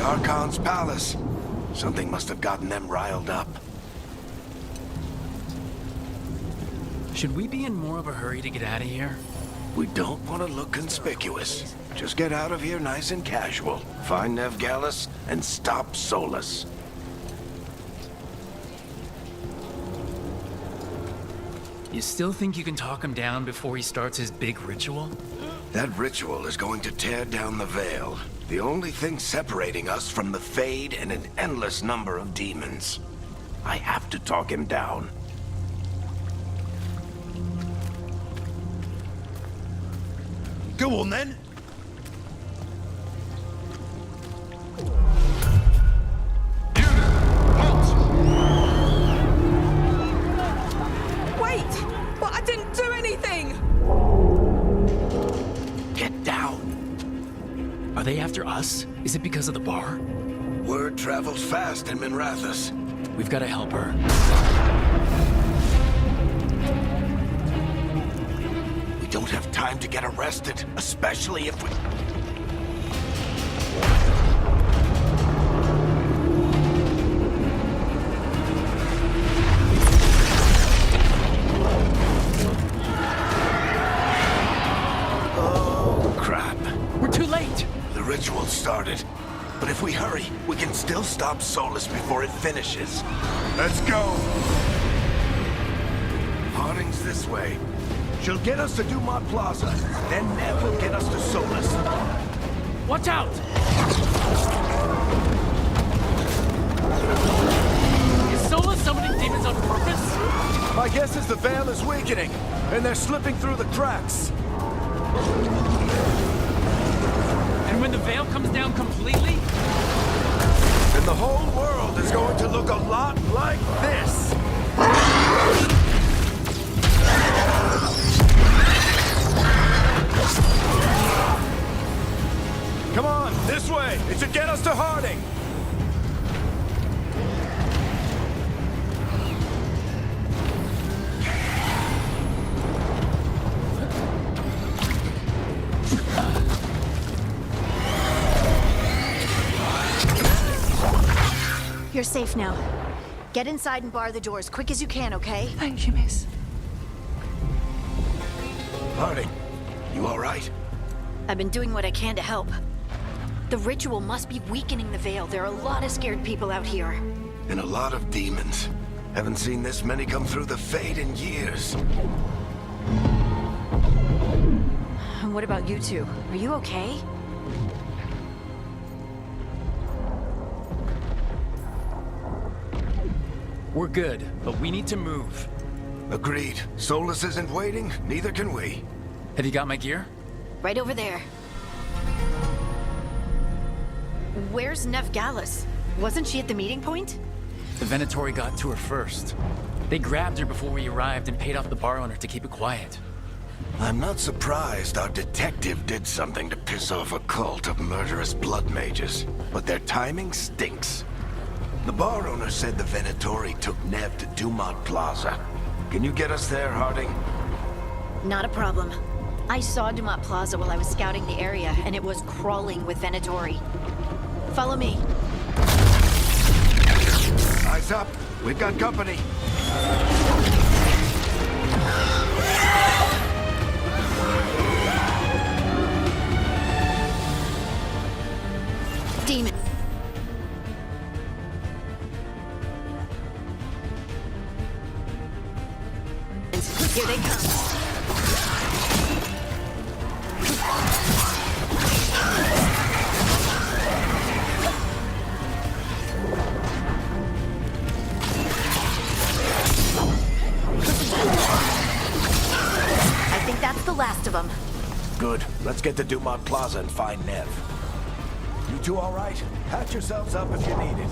Archon's palace. Something must have gotten them riled up. Should we be in more of a hurry to get out of here? We don't want to look conspicuous. Just get out of here nice and casual. Find Nev Gallus and stop Solus. You still think you can talk him down before he starts his big ritual? That ritual is going to tear down the veil. The only thing separating us from the Fade and an endless number of demons. I have to talk him down. Go on then. Wait! But I didn't do anything! Get down. Are they after us? Is it because of the bar? Word travels fast in Minrathous. We've got to help her. We don't have time to get arrested, especially if we... Oh, crap. We're too late! The ritual started. But if we hurry, we can still stop Solus before it finishes. Let's go. Harding's this way. She'll get us to Dumont Plaza. Then Nev will get us to Solus. Watch out! Is Sola summoning demons on purpose? My guess is the veil is weakening, and they're slipping through the cracks. And when the veil comes down completely? And the whole world is going to look a lot like this. Come on, this way. It should get us to Harding. You're safe now. Get inside and bar the doors quick as you can, okay? Thank you, miss. Harding, you all right? I've been doing what I can to help. The ritual must be weakening the veil. There are a lot of scared people out here. And a lot of demons. Haven't seen this many come through the Fade in years. And what about you two? Are you okay? We're good, but we need to move. Agreed. Solus isn't waiting, neither can we. Have you got my gear? Right over there. Where's Nev Gallus? Wasn't she at the meeting point? The Venatori got to her first. They grabbed her before we arrived and paid off the bar owner to keep it quiet. I'm not surprised our detective did something to piss off a cult of murderous blood mages, but their timing stinks. The bar owner said the Venatori took Nev to Dumont Plaza. Can you get us there, Harding? Not a problem. I saw Dumont Plaza while I was scouting the area, and it was crawling with Venatori. Follow me. Eyes up. We've got company. Demon. Here they come. I think that's the last of them. Good. Let's get to Dumont Plaza and find Nev. You two all right? Patch yourselves up if you need it.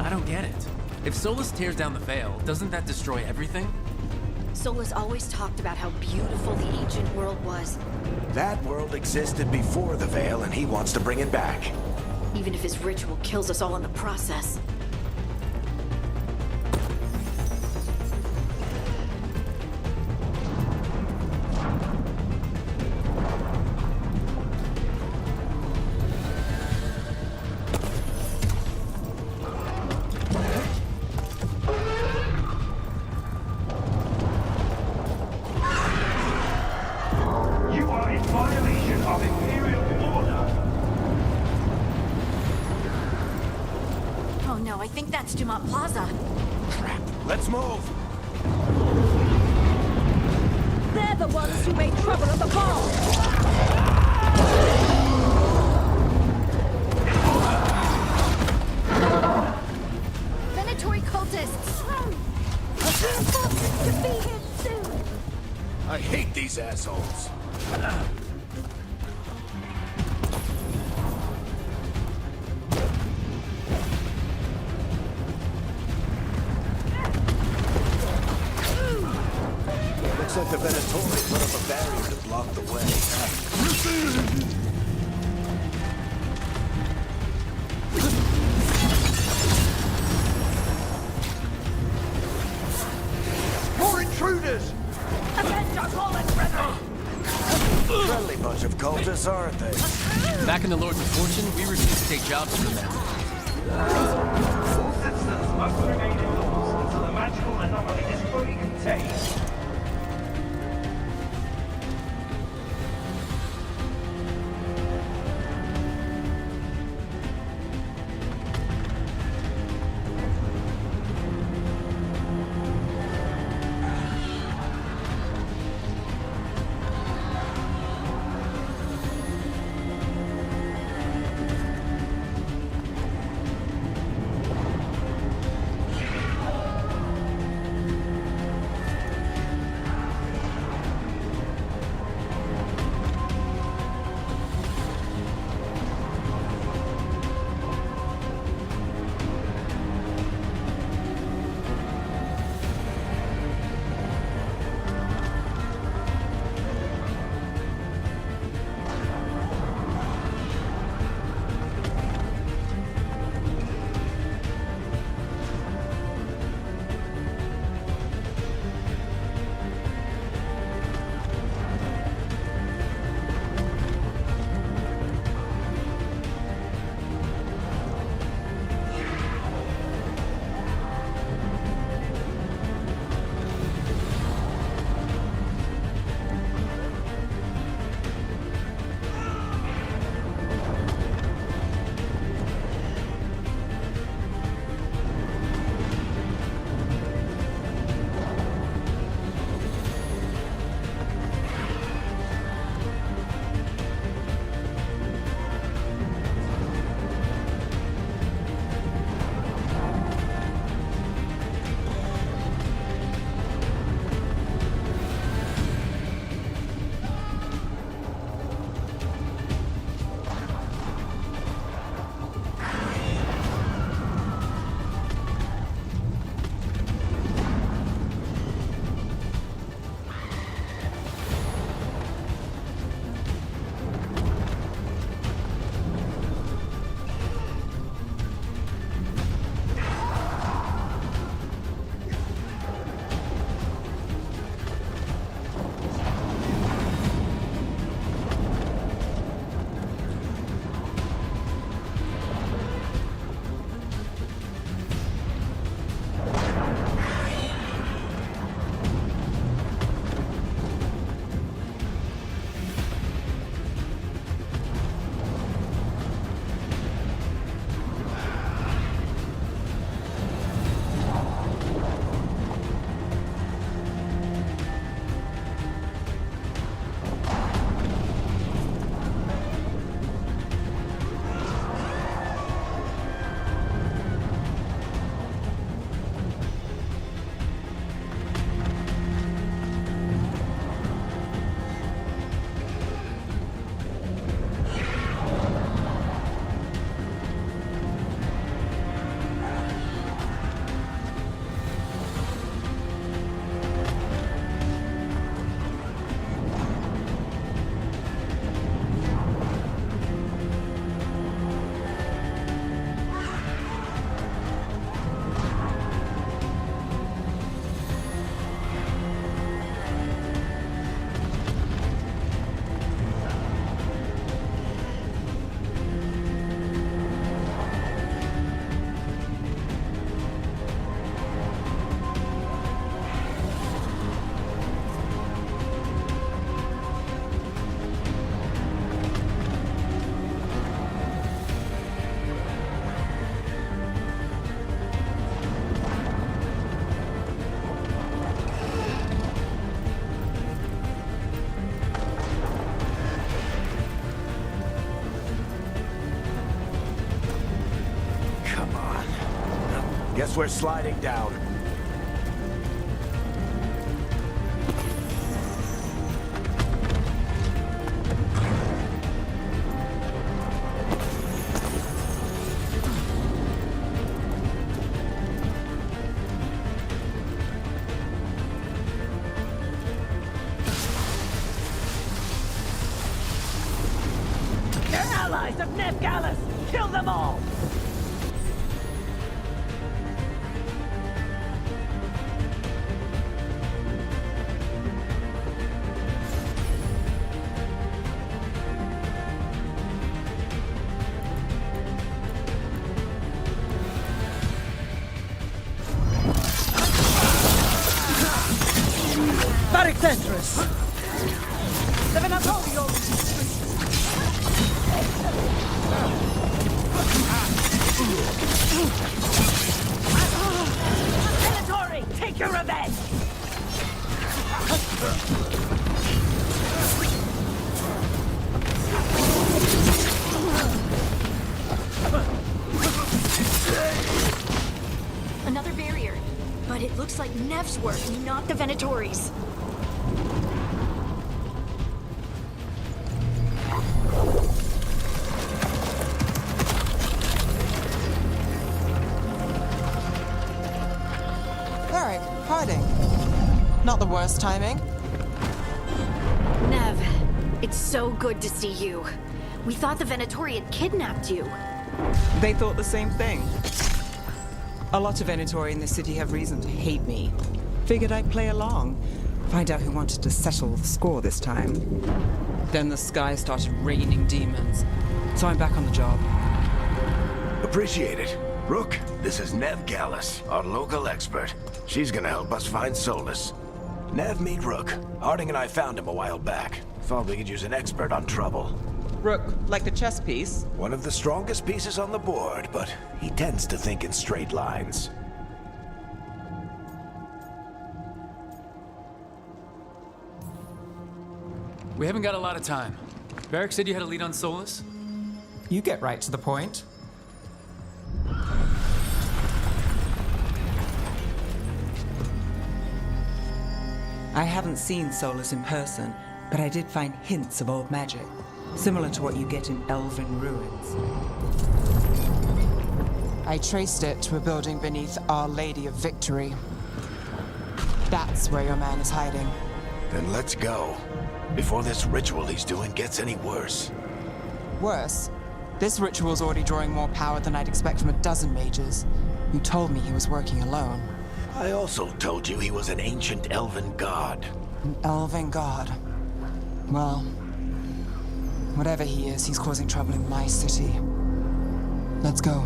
I don't get it. If Solus tears down the veil, doesn't that destroy everything? Solus always talked about how beautiful the ancient world was. That world existed before the Veil, and he wants to bring it back. Even if his ritual kills us all in the process. think that's Dumont Plaza. Crap. Let's move. They're the ones who made trouble at the bar. Venatory cultists! Reinforcements to be here soon! I hate these assholes. Looks like the Venatori put up a barrier to block the way. More intruders! Friendly bunch of cultists, aren't they? Back in the Lords of Fortune, we refuse to take jobs from them. All citizens must remain indoors until the magical anomaly is fully contained. guess we're sliding down. They're allies of Nevgalus! Kill them all! Baricentris! The Venatorio! Venatori, take your revenge! Another barrier. But it looks like Nev's work, not the Venatori's. Varric, hiding. Not the worst timing. Nev, it's so good to see you. We thought the Venatori had kidnapped you. They thought the same thing. A lot of Venatori in this city have reason to hate me. Figured I'd play along. Find out who wanted to settle the score this time. Then the sky started raining demons. So I'm back on the job. Appreciate it. Rook, this is Nevgalus, our local expert. She's gonna help us find Solus. Nev, meet Rook. Harding and I found him a while back. Thought we could use an expert on trouble. Rook, like the chess piece? One of the strongest pieces on the board, but he tends to think in straight lines. We haven't got a lot of time. Varric said you had a lead on Solus? You get right to the point. I haven't seen Solus in person, but I did find hints of old magic, similar to what you get in elven ruins. I traced it to a building beneath Our Lady of Victory. That's where your man is hiding. Then let's go. Before this ritual he's doing gets any worse. Worse, this ritual's already drawing more power than I'd expect from a dozen mages. You told me he was working alone. I also told you he was an ancient elven god. An elven god. Well, whatever he is, he's causing trouble in my city. Let's go.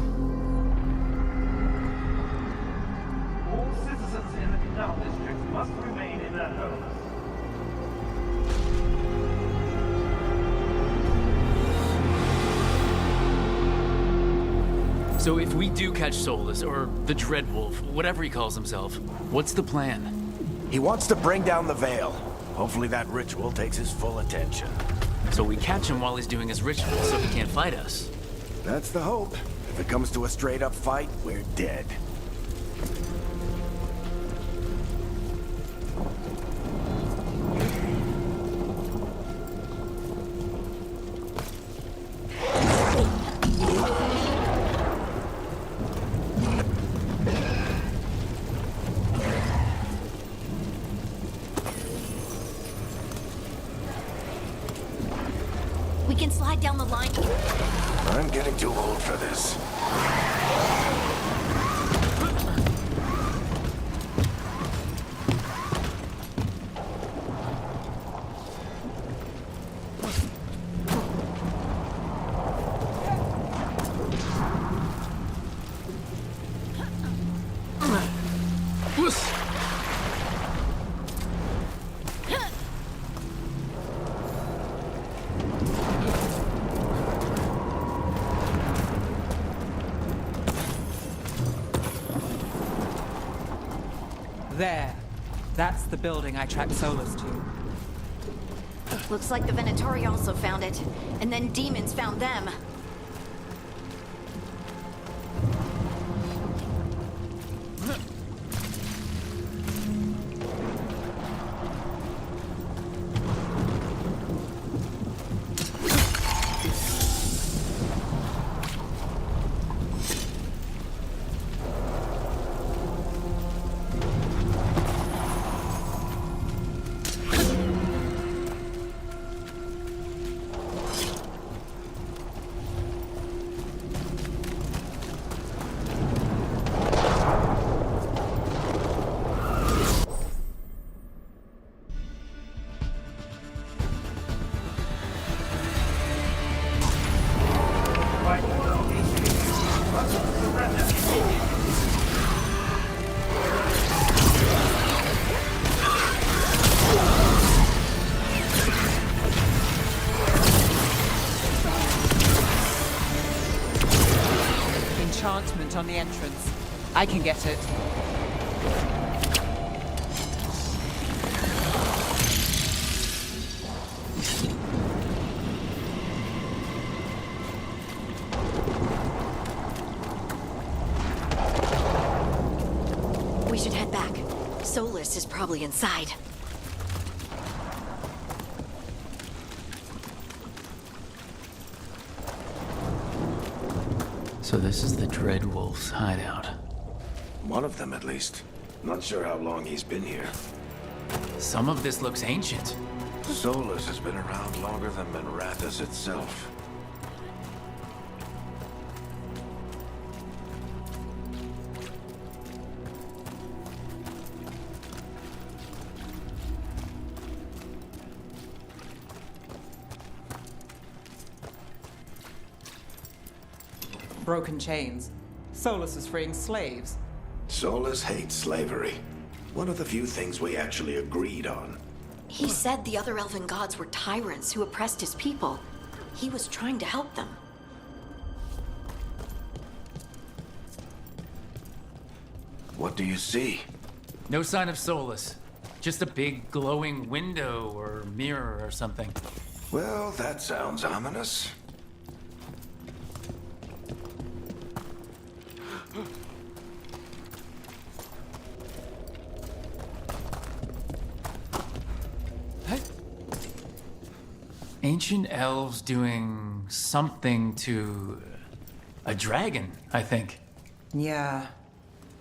All citizens in the Canal District must remain in their homes. So if we do catch Solus, or the Dreadwolf, whatever he calls himself, what's the plan? He wants to bring down the Veil. Hopefully that ritual takes his full attention. So we catch him while he's doing his ritual so he can't fight us. That's the hope. If it comes to a straight-up fight, we're dead. We can slide down the line. I'm getting too old for this. There. That's the building I tracked Solus to. Looks like the Venatori also found it, and then demons found them. light on the entrance. I can get it. We should head back. Solus is probably inside. So this is the Dreadwolf's hideout. One of them, at least. Not sure how long he's been here. Some of this looks ancient. Solus has been around longer than Minrathous itself. Broken chains. Solus is freeing slaves. Solus hates slavery. One of the few things we actually agreed on. He said the other elven gods were tyrants who oppressed his people. He was trying to help them. What do you see? No sign of Solus. Just a big glowing window or mirror or something. Well, that sounds ominous. Ancient elves doing something to a dragon, I think. Yeah.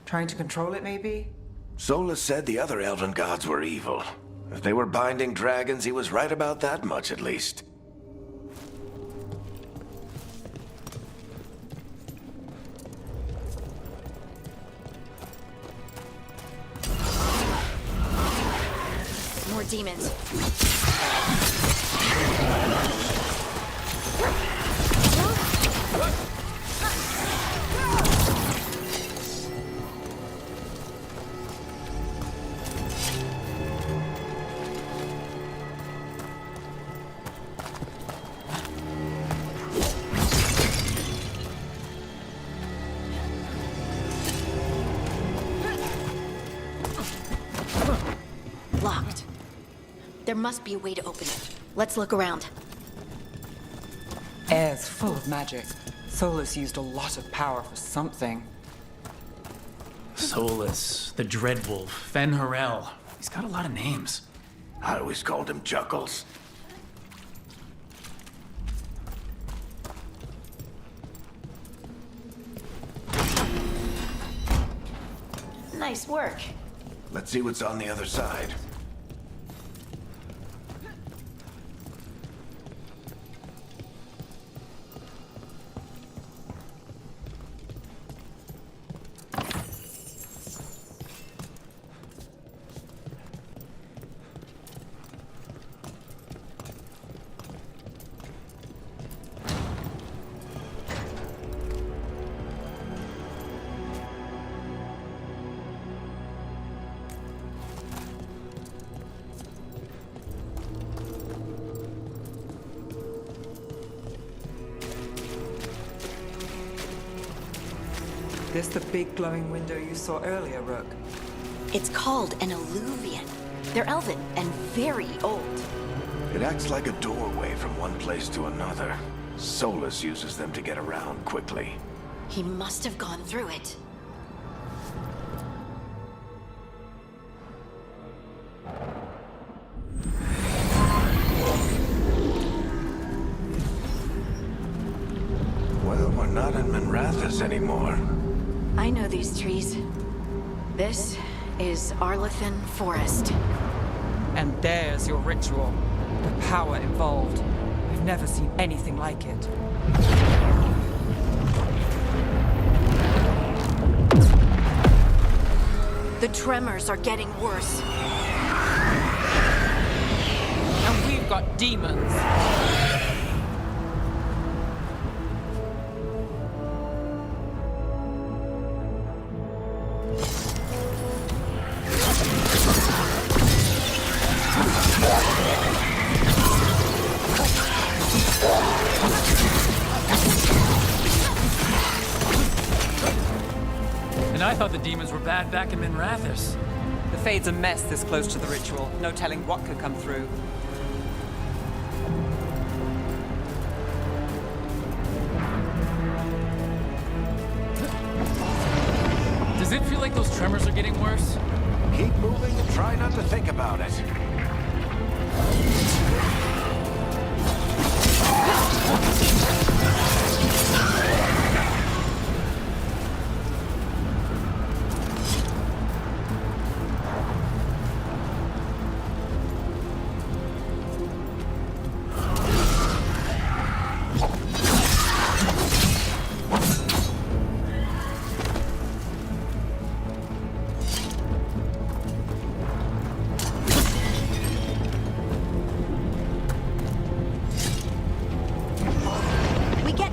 Trying to control it, maybe? Solus said the other elven gods were evil. If they were binding dragons, he was right about that much, at least. More demons. Locked. There must be a way to open it. Let's look around. Air's full of magic. Solus used a lot of power for something. Solus, the Dreadwolf, Fen'Harel. He's got a lot of names. I always called him Chuckles. Nice work. Let's see what's on the other side. This the big glowing window you saw earlier, Rook? It's called an alluvian. They're elven and very old. It acts like a doorway from one place to another. Solus uses them to get around quickly. He must have gone through it. Well, we're not in Minrathous anymore. I know these trees. This is Arlethan Forest. And there's your ritual. The power involved. I've never seen anything like it. The tremors are getting worse. And we've got demons. And I thought the demons were bad back in Minrathis. The Fade's a mess this close to the ritual. No telling what could come through. Does it feel like those tremors are getting worse? Keep moving and try not to think about it.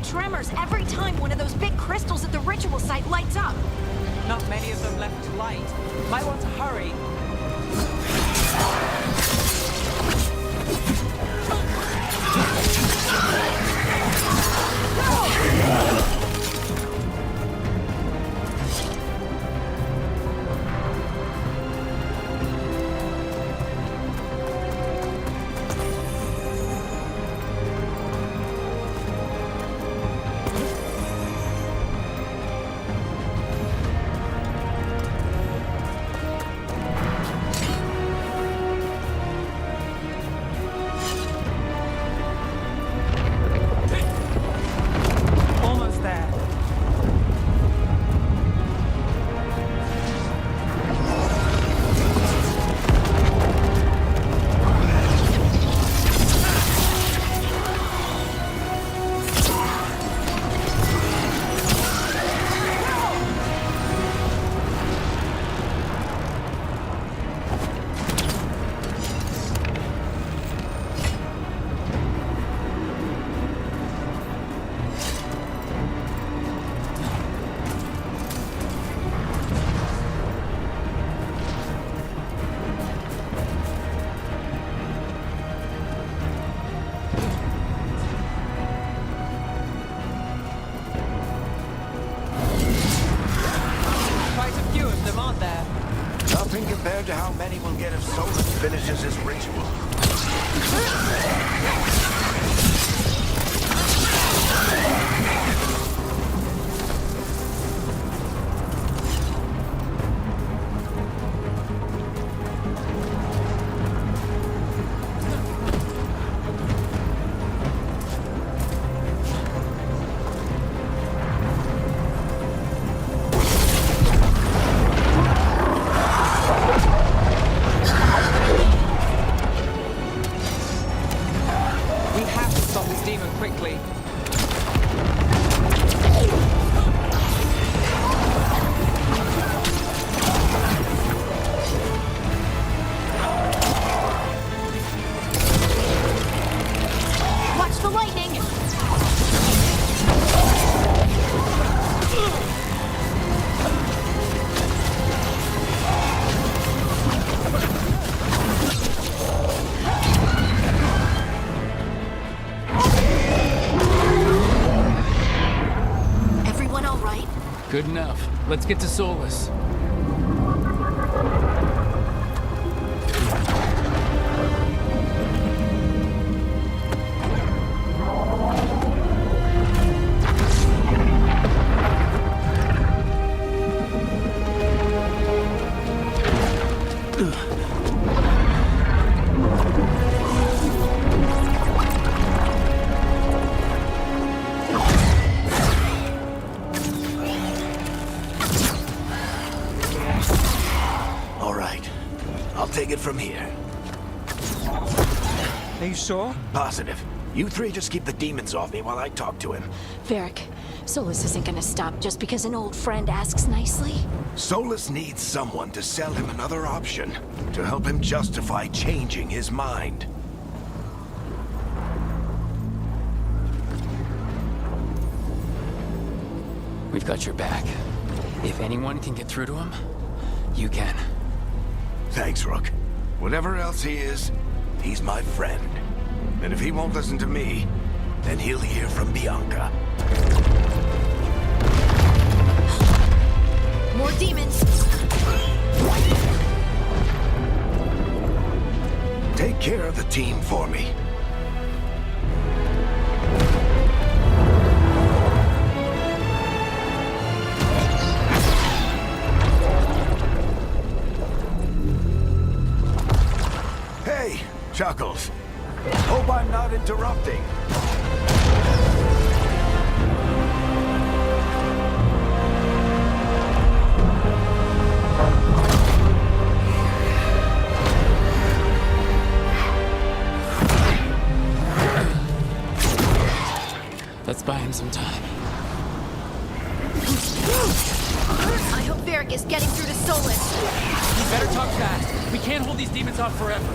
Tremors every time one of those big crystals at the ritual site lights up. Not many of them left to light. Might want to hurry. Nothing compared to how many we'll get if Solus finishes his ritual. Quickly. Watch the lightning! Good enough. Let's get to Solus. Take it from here. Are you sure? Positive. You three just keep the demons off me while I talk to him. Varric, Solus isn't gonna stop just because an old friend asks nicely. Solus needs someone to sell him another option, to help him justify changing his mind. We've got your back. If anyone can get through to him, you can. Thanks, Rook. Whatever else he is, he's my friend. And if he won't listen to me, then he'll hear from Bianca. More demons! Take care of the team for me. Hey, Chuckles. Hope I'm not interrupting. Let's buy him some time. I hope Varric is getting through to Solus. You better talk fast. We can't hold these demons off forever.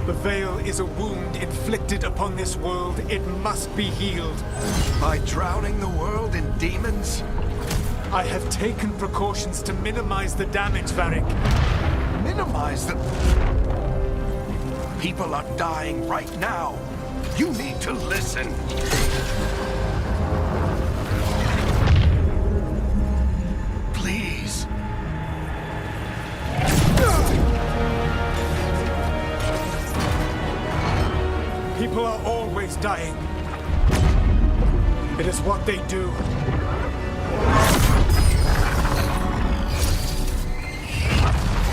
The Veil is a wound inflicted upon this world. It must be healed. By drowning the world in demons? I have taken precautions to minimize the damage, Varric. Minimize the... People are dying right now. You need to listen. Please. People are always dying. It is what they do.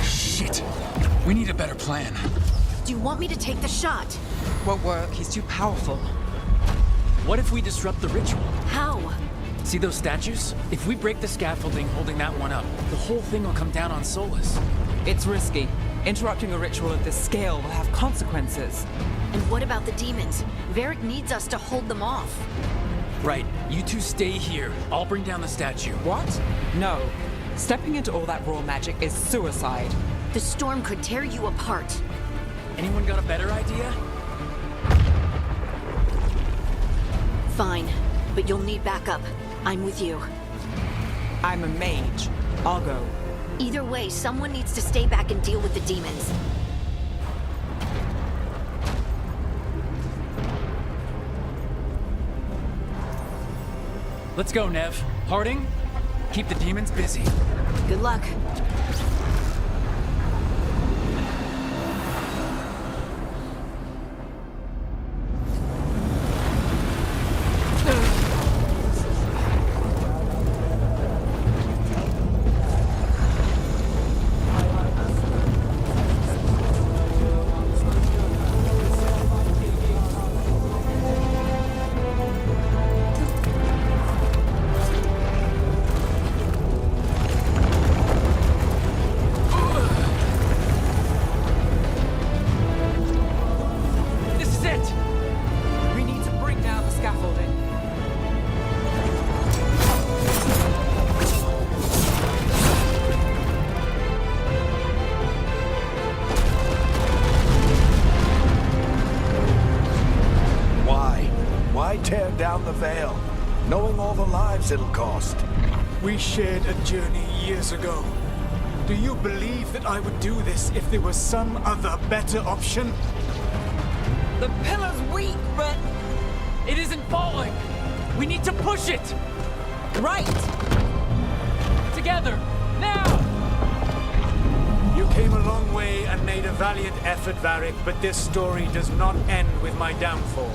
Shit. We need a better plan. Do you want me to take the shot? Won't work. He's too powerful. What if we disrupt the ritual? How? See those statues? If we break the scaffolding holding that one up, the whole thing will come down on Solus. It's risky. Interrupting a ritual of this scale will have consequences. And what about the demons? Varric needs us to hold them off. Right. You two stay here. I'll bring down the statue. What? No. Stepping into all that raw magic is suicide. The storm could tear you apart. Anyone got a better idea? Fine, but you'll need backup. I'm with you. I'm a mage. I'll go. Either way, someone needs to stay back and deal with the demons. Let's go, Nev. Harding, keep the demons busy. Good luck. Tear down the Veil, knowing all the lives it'll cost. We shared a journey years ago. Do you believe that I would do this if there was some other better option? The pillar's weak, but... It isn't falling! We need to push it! Right! Together! Now! You came a long way and made a valiant effort, Varric, but this story does not end with my downfall.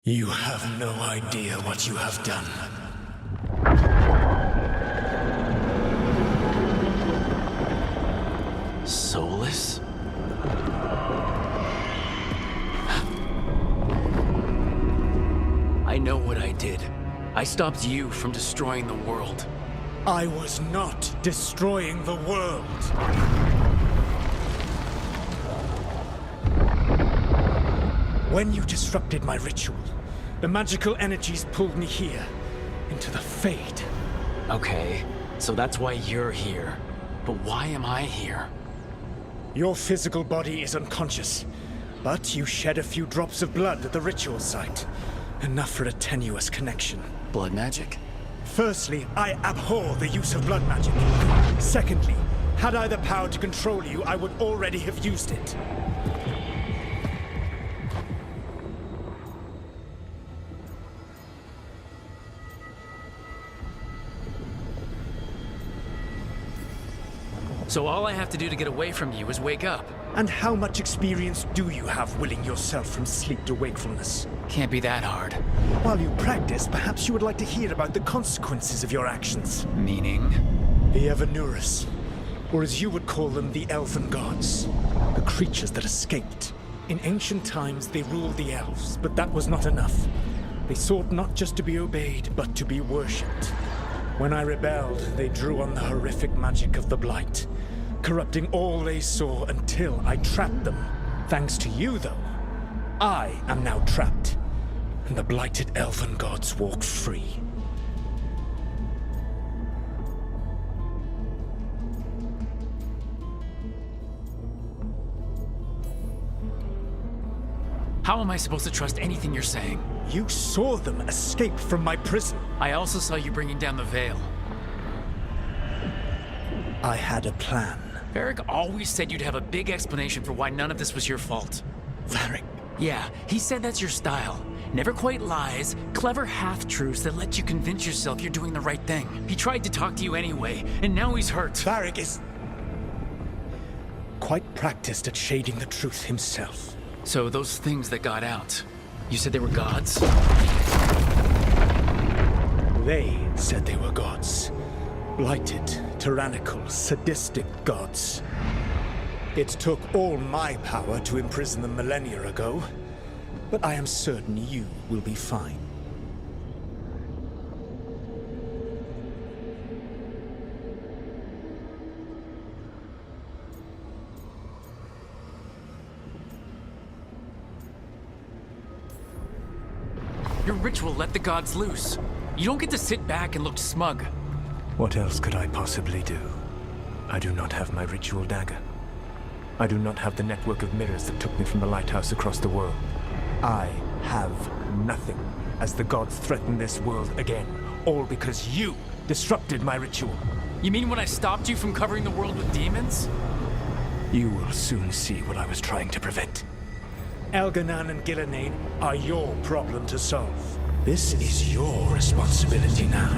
You have no idea what you have done. Soulless? I know what I did. I stopped you from destroying the world. I was not destroying the world. When you disrupted my ritual, the magical energies pulled me here, into the Fade. Okay, so that's why you're here. But why am I here? Your physical body is unconscious, but you shed a few drops of blood at the ritual site. Enough for a tenuous connection. Blood magic? Firstly, I abhor the use of blood magic. Secondly, had I the power to control you, I would already have used it. So all I have to do to get away from you is wake up. And how much experience do you have willing yourself from sleep to wakefulness? Can't be that hard. While you practice, perhaps you would like to hear about the consequences of your actions. Meaning? The Evanurus, or as you would call them, the Elven Gods. The creatures that escaped. In ancient times, they ruled the elves, but that was not enough. They sought not just to be obeyed, but to be worshipped. When I rebelled, they drew on the horrific magic of the Blight, corrupting all they saw until I trapped them. Thanks to you, though, I am now trapped, and the blighted Elven Gods walk free. How am I supposed to trust anything you're saying? You saw them escape from my prison. I also saw you bringing down the veil. I had a plan. Varric always said you'd have a big explanation for why none of this was your fault. Varric. Yeah, he said that's your style. Never quite lies, clever half-truths that let you convince yourself you're doing the right thing. He tried to talk to you anyway, and now he's hurt. Varric is quite practiced at shading the truth himself. So those things that got out, you said they were gods? They said they were gods. Blighted, tyrannical, sadistic gods. It took all my power to imprison them millennia ago, but I am certain you will be fine. Your ritual let the gods loose. You don't get to sit back and look smug. What else could I possibly do? I do not have my ritual dagger. I do not have the network of mirrors that took me from the lighthouse across the world. I have nothing as the gods threaten this world again, all because you disrupted my ritual. You mean when I stopped you from covering the world with demons? You will soon see what I was trying to prevent. Elganan and Gillenane are your problem to solve. This is your responsibility now.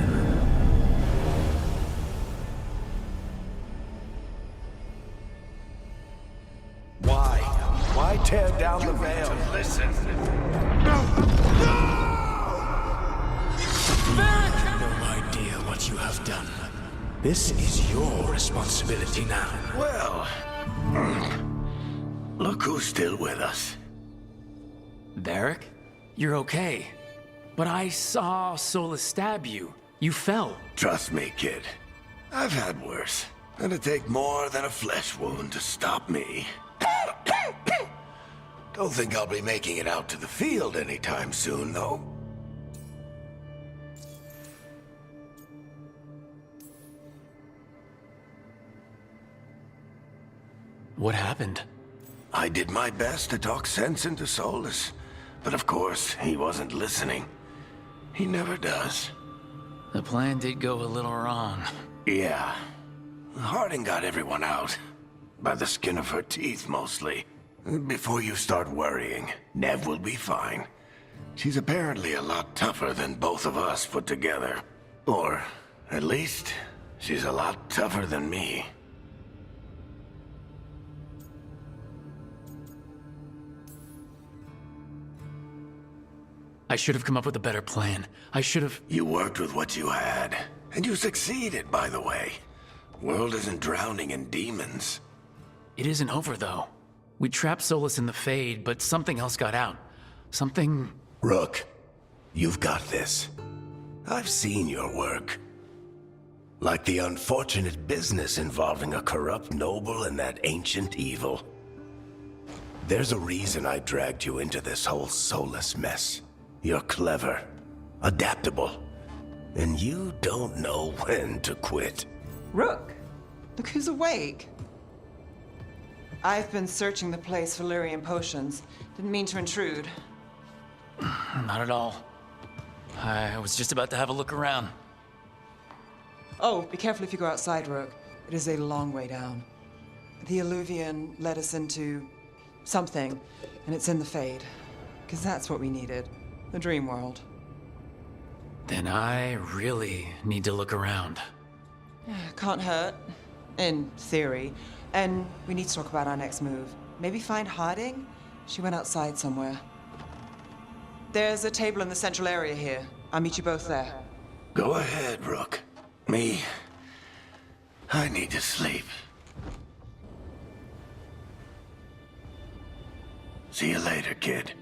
Why tear down the veil? Listen. No! No idea what you have done. This is your responsibility now. Well, look who's still with us. Varric? You're okay. But I saw Solus stab you. You fell. Trust me, kid. I've had worse. It'd take more than a flesh wound to stop me. Don't think I'll be making it out to the field anytime soon, though. What happened? I did my best to talk sense into Solus, but of course, he wasn't listening. He never does. The plan did go a little wrong. Yeah. Harding got everyone out. By the skin of her teeth, mostly. Before you start worrying, Nev will be fine. She's apparently a lot tougher than both of us put together. Or, at least, she's a lot tougher than me. I should have come up with a better plan. I should have... You worked with what you had. And you succeeded, by the way. World isn't drowning in demons. It isn't over, though. We trapped Solus in the Fade, but something else got out. Something... Rook, you've got this. I've seen your work. Like the unfortunate business involving a corrupt noble and that ancient evil. There's a reason I dragged you into this whole Solus mess. You're clever, adaptable, and you don't know when to quit. Rook, look who's awake. I've been searching the place for Lyrian potions. Didn't mean to intrude. Not at all. I was just about to have a look around. Oh, be careful if you go outside, Rook. It is a long way down. The Alluvian led us into something, and it's in the Fade. Because that's what we needed. The dream world. Then I really need to look around. Can't hurt. In theory. And we need to talk about our next move. Maybe find Harding? She went outside somewhere. There's a table in the central area here. I'll meet you both there. Go ahead, Rook. Me, I need to sleep. See you later, kid.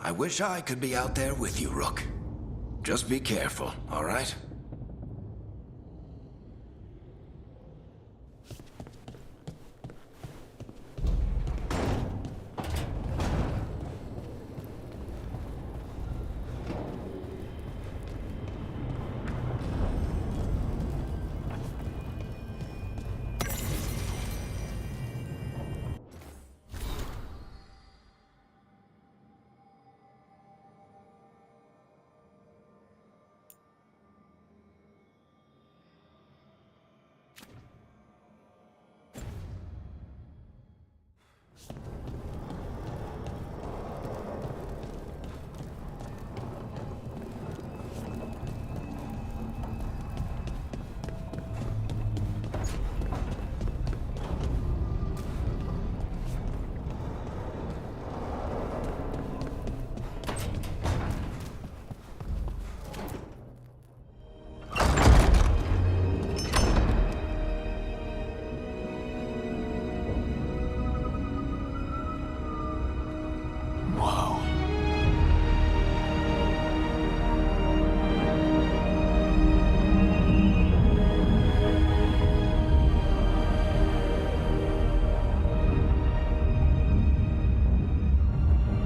I wish I could be out there with you, Rook. Just be careful, all right?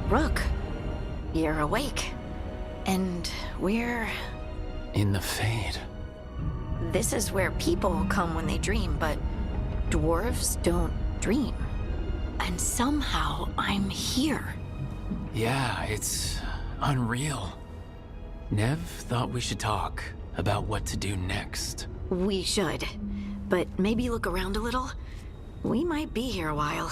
Rook, you're awake. And we're... In the Fade. This is where people come when they dream, but dwarves don't dream. And somehow I'm here. Yeah, it's unreal. Nev thought we should talk about what to do next. We should. But maybe look around a little. We might be here a while.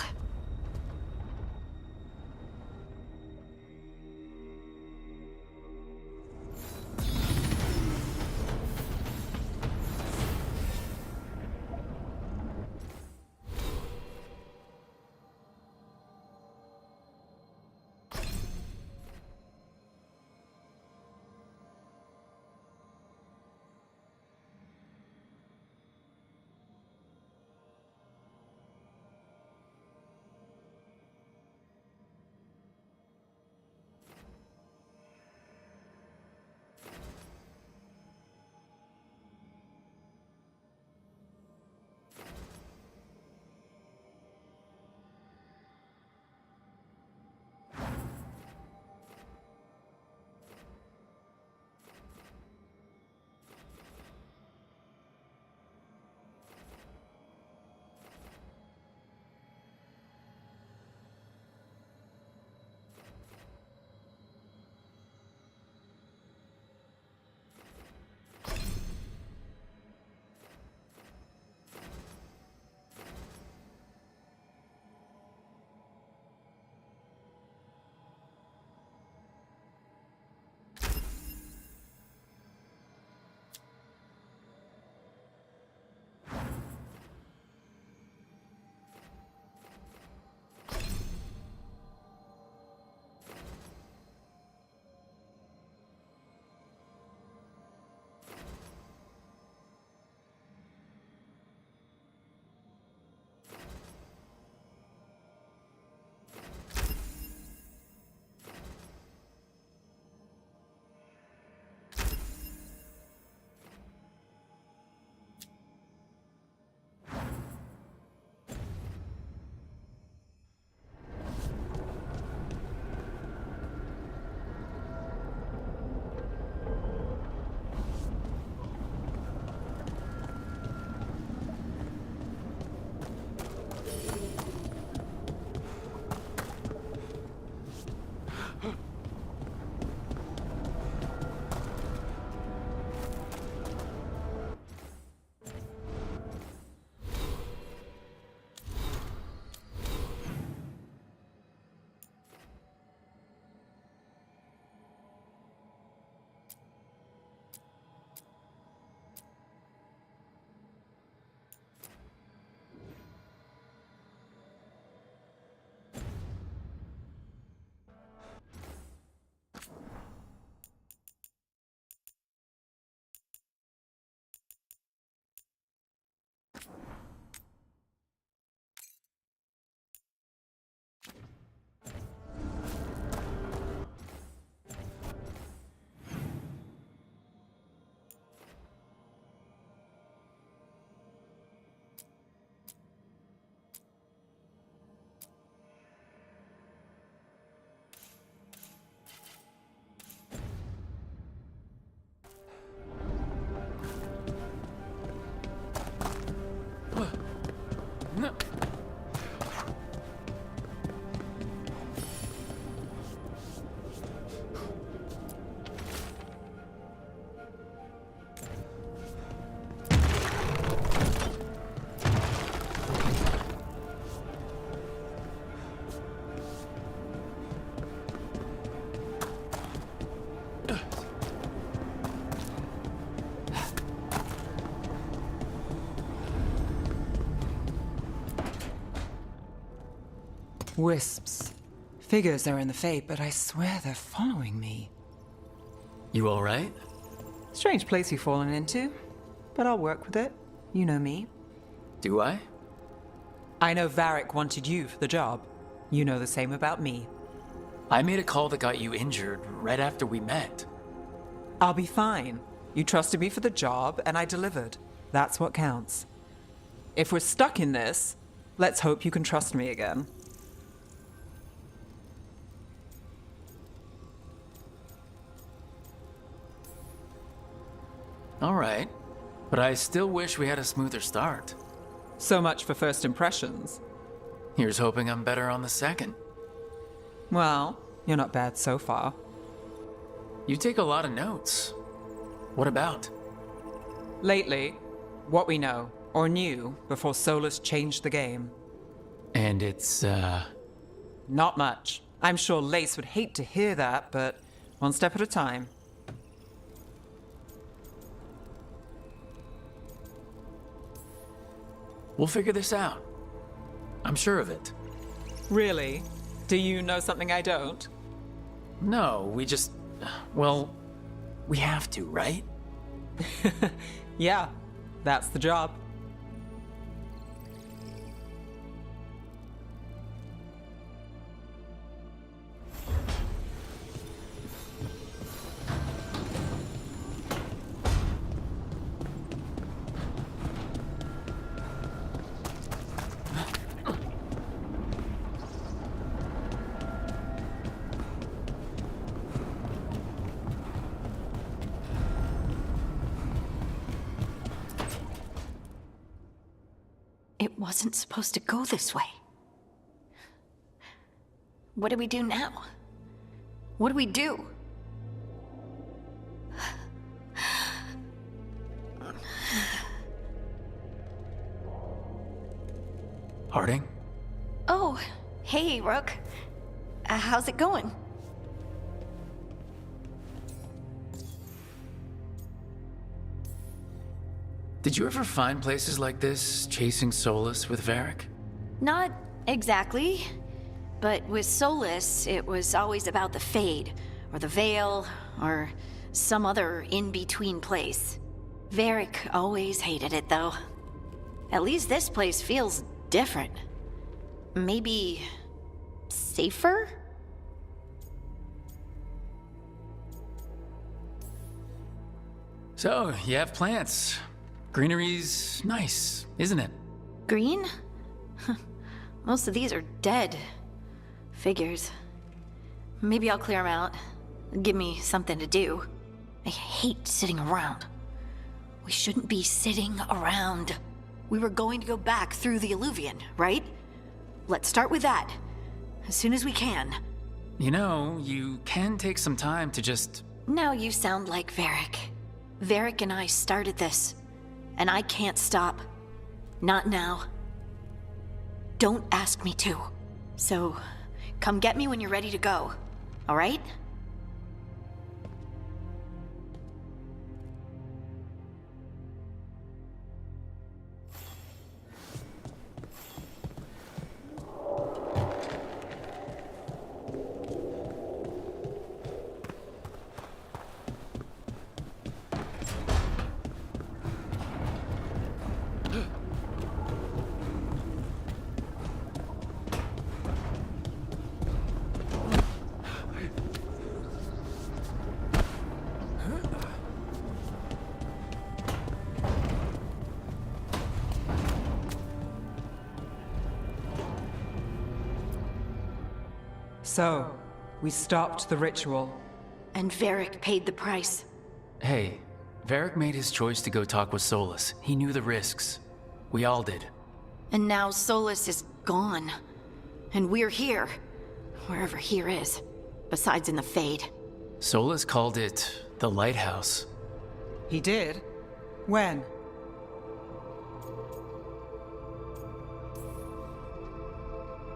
Wisps. Figures they're in the Fate, but I swear they're following me. You alright? Strange place you've fallen into, but I'll work with it. You know me. Do I? I know Varric wanted you for the job. You know the same about me. I made a call that got you injured right after we met. I'll be fine. You trusted me for the job, and I delivered. That's what counts. If we're stuck in this, let's hope you can trust me again. Alright, but I still wish we had a smoother start. So much for first impressions. Here's hoping I'm better on the second. Well, you're not bad so far. You take a lot of notes. What about? Lately, what we know, or knew, before Solus changed the game. And it's, Not much. I'm sure Lace would hate to hear that, but one step at a time. We'll figure this out. I'm sure of it. Really? Do you know something I don't? No, we just... Well, we have to, right? Yeah, that's the job. It wasn't supposed to go this way. What do we do now? What do we do? Harding? Oh, hey, Rook. How's it going? Did you ever find places like this, chasing Solus with Varric? Not exactly. But with Solus, it was always about the Fade, or the Veil, or some other in-between place. Varric always hated it, though. At least this place feels different. Maybe... safer? So, you have plants. Greenery's nice, isn't it? Green? Most of these are dead. Figures. Maybe I'll clear them out. Give me something to do. I hate sitting around. We shouldn't be sitting around. We were going to go back through the Illuvian, right? Let's start with that. As soon as we can. You know, you can take some time to just... Now you sound like Varric. Varric and I started this. And I can't stop. Not now. Don't ask me to. So, come get me when you're ready to go. All right? So, we stopped the ritual. And Varric paid the price. Hey, Varric made his choice to go talk with Solus. He knew the risks. We all did. And now Solus is gone. And we're here. Wherever here is. Besides in the Fade. Solus called it the Lighthouse. He did? When?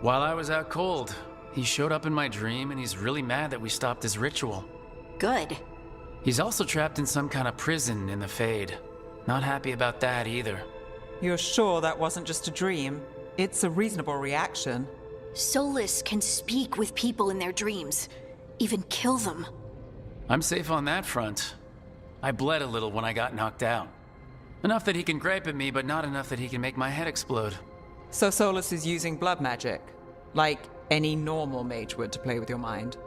While I was out cold, he showed up in my dream and he's really mad that we stopped his ritual. Good. He's also trapped in some kind of prison in the Fade. Not happy about that either. You're sure that wasn't just a dream? It's a reasonable reaction. Solus can speak with people in their dreams, even kill them. I'm safe on that front. I bled a little when I got knocked out. Enough that he can gripe at me, but not enough that he can make my head explode. So Solus is using blood magic, like any normal mage would, to play with your mind.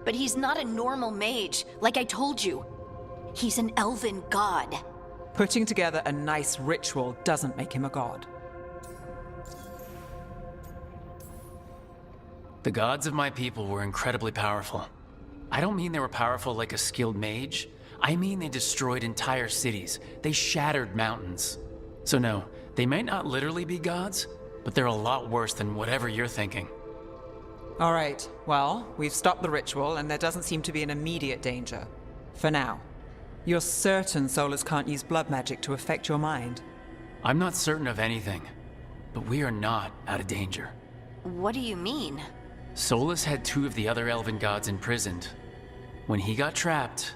But he's not a normal mage, like I told you. He's an elven god. Putting together a nice ritual doesn't make him a god. The gods of my people were incredibly powerful. I don't mean they were powerful like a skilled mage. I mean they destroyed entire cities. They shattered mountains. So no, they might not literally be gods, but they're a lot worse than whatever you're thinking. All right, well, we've stopped the ritual and there doesn't seem to be an immediate danger. For now. You're certain Solus can't use blood magic to affect your mind? I'm not certain of anything, but we are not out of danger. What do you mean? Solus had 2 of the other elven gods imprisoned. When he got trapped,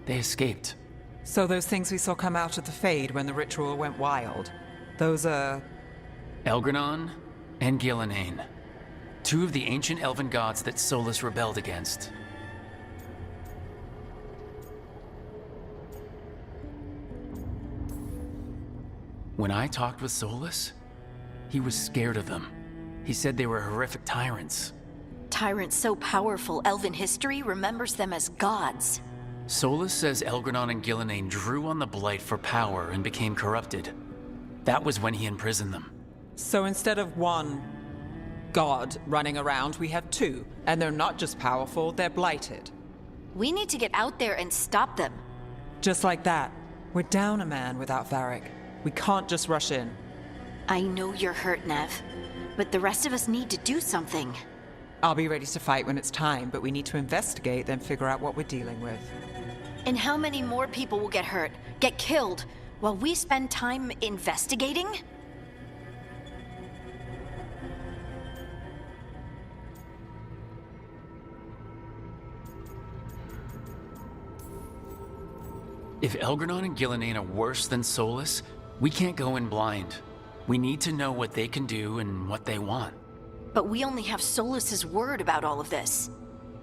they escaped. So those things we saw come out of the Fade when the ritual went wild, those are... Elgranon and Gillenane. 2 of the ancient elven gods that Solus rebelled against. When I talked with Solus, he was scared of them. He said they were horrific tyrants. Tyrants so powerful, elven history remembers them as gods. Solus says Elgranon and Gillenane drew on the Blight for power and became corrupted. That was when he imprisoned them. So instead of 1 god running around, we have 2. And they're not just powerful, they're blighted. We need to get out there and stop them. Just like that. We're down a man without Varric. We can't just rush in. I know you're hurt, Nev, but the rest of us need to do something. I'll be ready to fight when it's time, but we need to investigate, then figure out what we're dealing with. And how many more people will get hurt, get killed, while we spend time investigating? If Elgranon and Gillenane are worse than Solus, we can't go in blind. We need to know what they can do and what they want. But we only have Solus's word about all of this.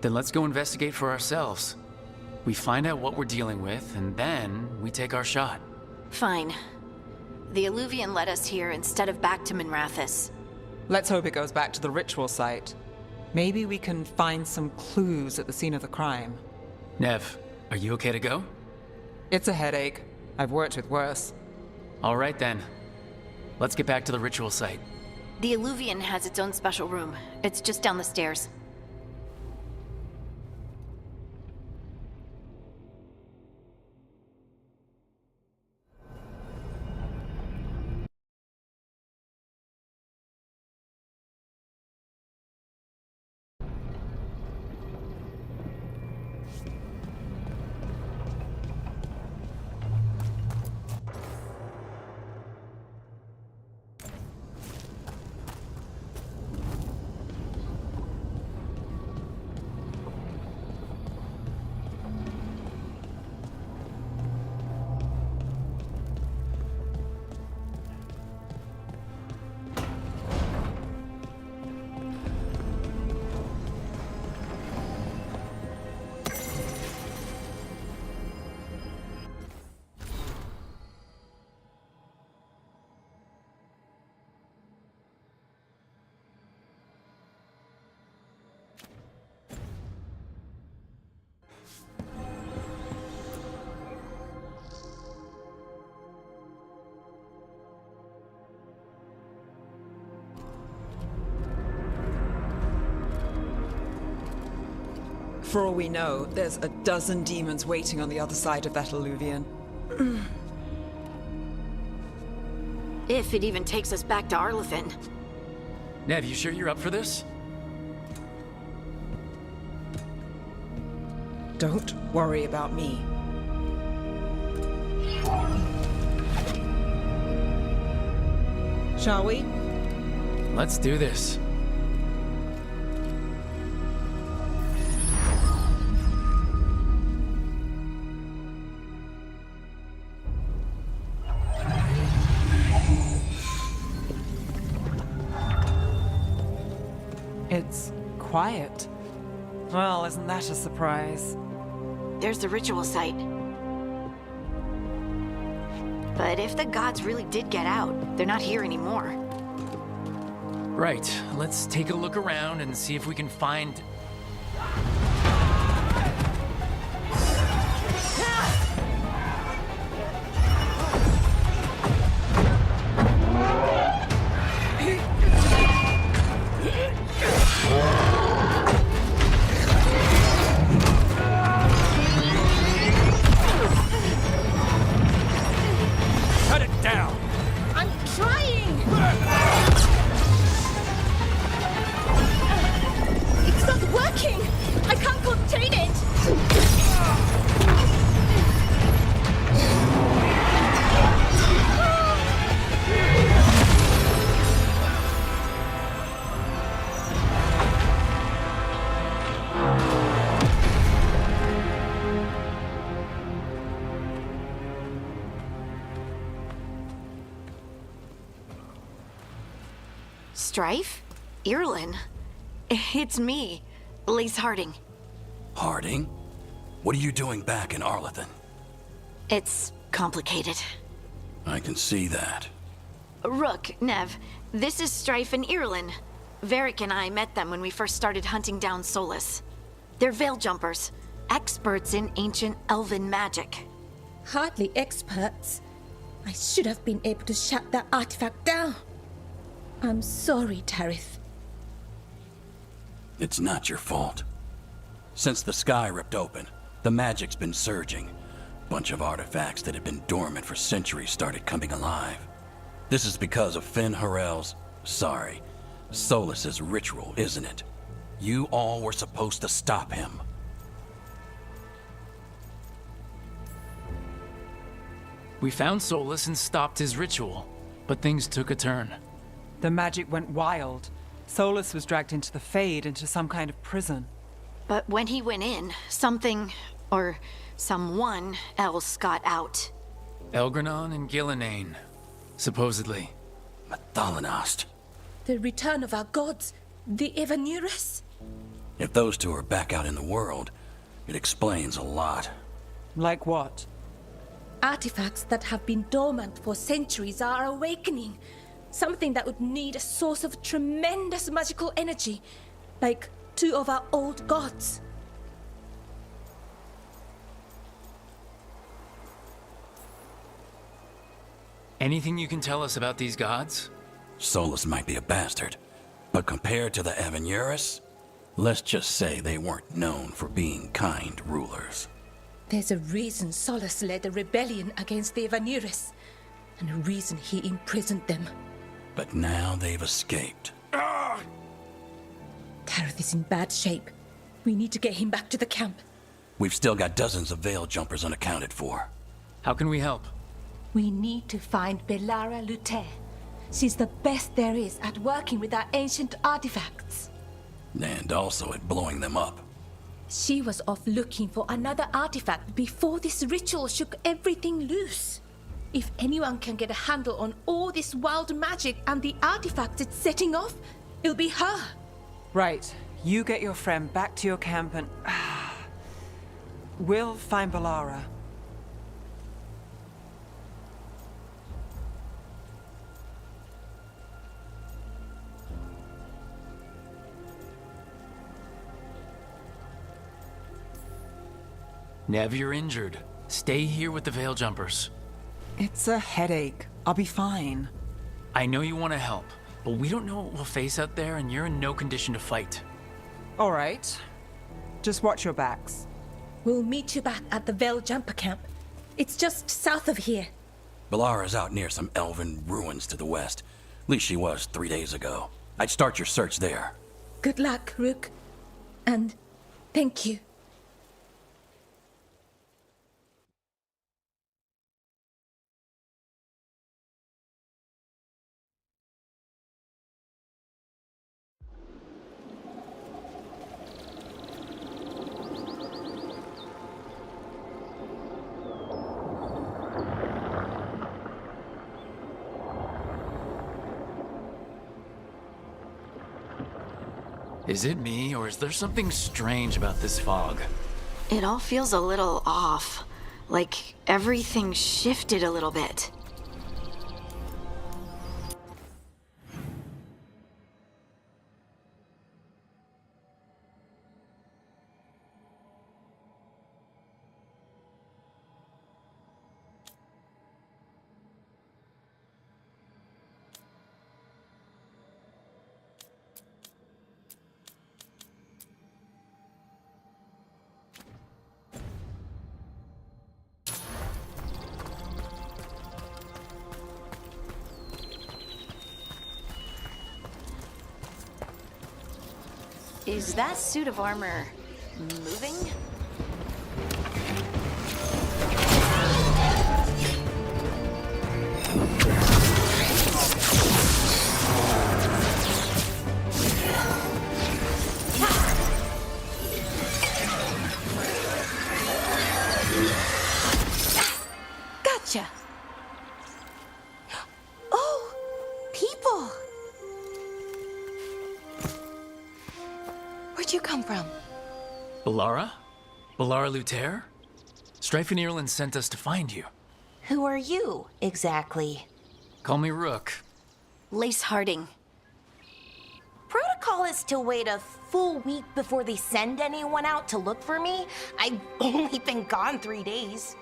Then let's go investigate for ourselves. We find out what we're dealing with, and then we take our shot. Fine. The Illuvian led us here instead of back to Minrathous. Let's hope it goes back to the ritual site. Maybe we can find some clues at the scene of the crime. Nev, are you okay to go? It's a headache. I've worked with worse. All right then. Let's get back to the ritual site. The Illuvian has its own special room. It's just down the stairs. For all we know, there's a dozen demons waiting on the other side of that Illuvian. If it even takes us back to Arlefin. Nev, you sure you're up for this? Don't worry about me. Shall we? Let's do this. quiet. Well, isn't that a surprise? There's the ritual site. But if the gods really did get out, they're not here anymore. Right, let's take a look around and see if we can find... Cut it down! I'm trying! It's not working! I can't contain it! Strife? Irlin? It's me, Lise Harding. Harding? What are you doing back in Arlethan? It's complicated. I can see that. Rook, Nev, this is Strife and Irlin. Varric and I met them when we first started hunting down Solus. They're veil jumpers, experts in ancient elven magic. Hardly experts. I should have been able to shut that artifact down. I'm sorry, Tarith. It's not your fault. Since the sky ripped open, the magic's been surging. Bunch of artifacts that had been dormant for centuries started coming alive. This is because of Solus's ritual, isn't it? You all were supposed to stop him. We found Solus and stopped his ritual, but things took a turn. The magic went wild. Solus was dragged into the Fade, into some kind of prison. But when he went in, something, or someone else got out. Elgranon and Gillenane, supposedly. Mathalanost. The return of our gods, the Evanurus? If those two are back out in the world, it explains a lot. Like what? Artifacts that have been dormant for centuries are awakening. Something that would need a source of tremendous magical energy, like two of our old gods. Anything you can tell us about these gods? Solus might be a bastard, but compared to the Evanurus, let's just say they weren't known for being kind rulers. There's a reason Solus led a rebellion against the Evanurus, and a reason he imprisoned them. But now they've escaped. Tarith is in bad shape. We need to get him back to the camp. We've still got dozens of veil jumpers unaccounted for. How can we help? We need to find Belara Luthe. She's the best there is at working with our ancient artifacts. And also at blowing them up. She was off looking for another artifact before this ritual shook everything loose. If anyone can get a handle on all this wild magic and the artifacts it's setting off, it'll be her. Right. You get your friend back to your camp and... we'll find Belara. Nev, you're injured. Stay here with the veil jumpers. It's a headache. I'll be fine. I know you want to help, but we don't know what we'll face out there, and you're in no condition to fight. All right. Just watch your backs. We'll meet you back at the Veil Jumper camp. It's just south of here. Belara's out near some elven ruins to the west. At least she was 3 days ago. I'd start your search there. Good luck, Rook. And thank you. Is it me, or is there something strange about this fog? It all feels a little off. Like everything shifted a little bit. Is that suit of armor moving? Gotcha. Oh, people. Where'd you come from? Balara? Balara Luther? Strife and Ireland sent us to find you. Who are you, exactly? Call me Rook. Lace Harding. Protocol is to wait a full week before they send anyone out to look for me. I've only been gone 3 days.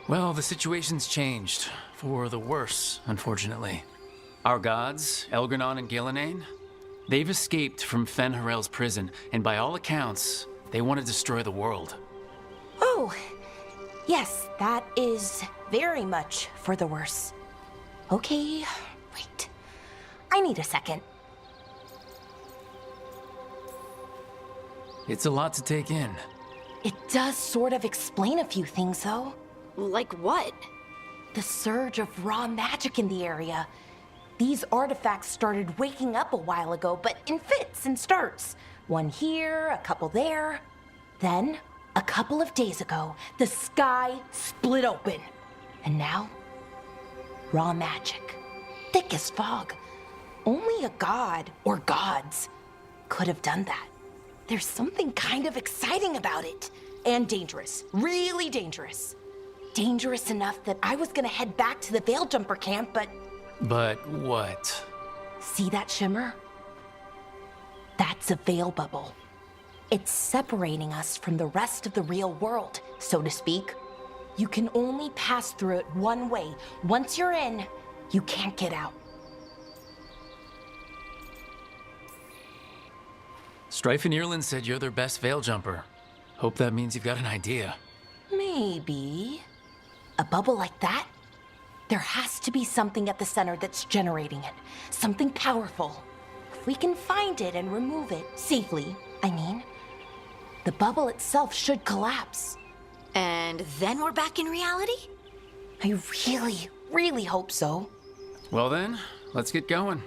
Well, the situation's changed. For the worse, unfortunately. Our gods, Elgranon and Gillenane, they've escaped from Fen'Harel's prison, and by all accounts, they want to destroy the world. Oh, yes, that is very much for the worse. Okay, wait. I need a second. It's a lot to take in. It does sort of explain a few things, though. Like what? The surge of raw magic in the area. These artifacts started waking up a while ago, but in fits and starts. One here, a couple there. Then, a couple of days ago, the sky split open. And now, raw magic. Thick as fog. Only a god, or gods, could have done that. There's something kind of exciting about it. And dangerous. Really dangerous. Dangerous enough that I was gonna head back to the Veil Jumper camp, but... But what? See that shimmer? That's a veil bubble. It's separating us from the rest of the real world, so to speak. You can only pass through it one way. Once you're in, you can't get out. Strife and Ireland said you're their best veil jumper. Hope that means you've got an idea. Maybe. A bubble like that? There has to be something at the center that's generating it. Something powerful. If we can find it and remove it, safely, I mean, the bubble itself should collapse. And then we're back in reality? I really, really hope so. Well then, let's get going.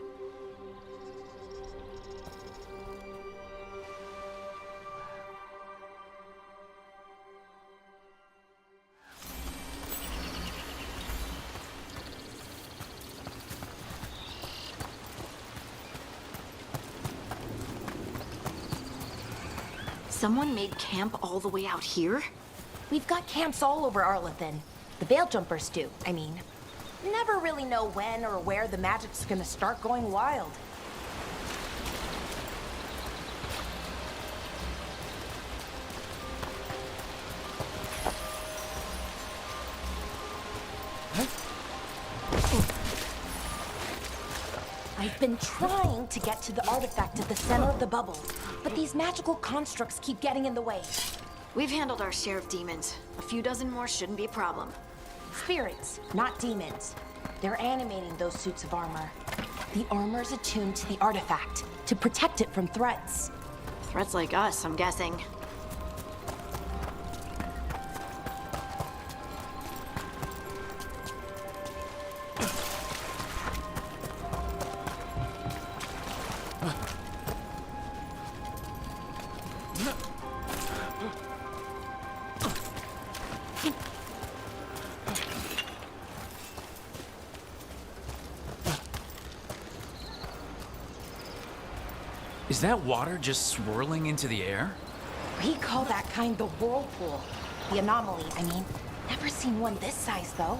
Someone made camp all the way out here? We've got camps all over Arlathan. The Veil Jumpers do, I mean. Never really know when or where the magic's gonna start going wild. I've been trying to get to the artifact at the center of the bubble, but these magical constructs keep getting in the way. We've handled our share of demons. A few dozen more shouldn't be a problem. Spirits, not demons. They're animating those suits of armor. The armor's attuned to the artifact to protect it from threats. Threats like us, I'm guessing. Is that water just swirling into the air? We call that kind the whirlpool. The anomaly, I mean. Never seen one this size, though.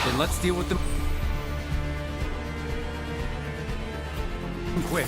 Then let's deal with them quick.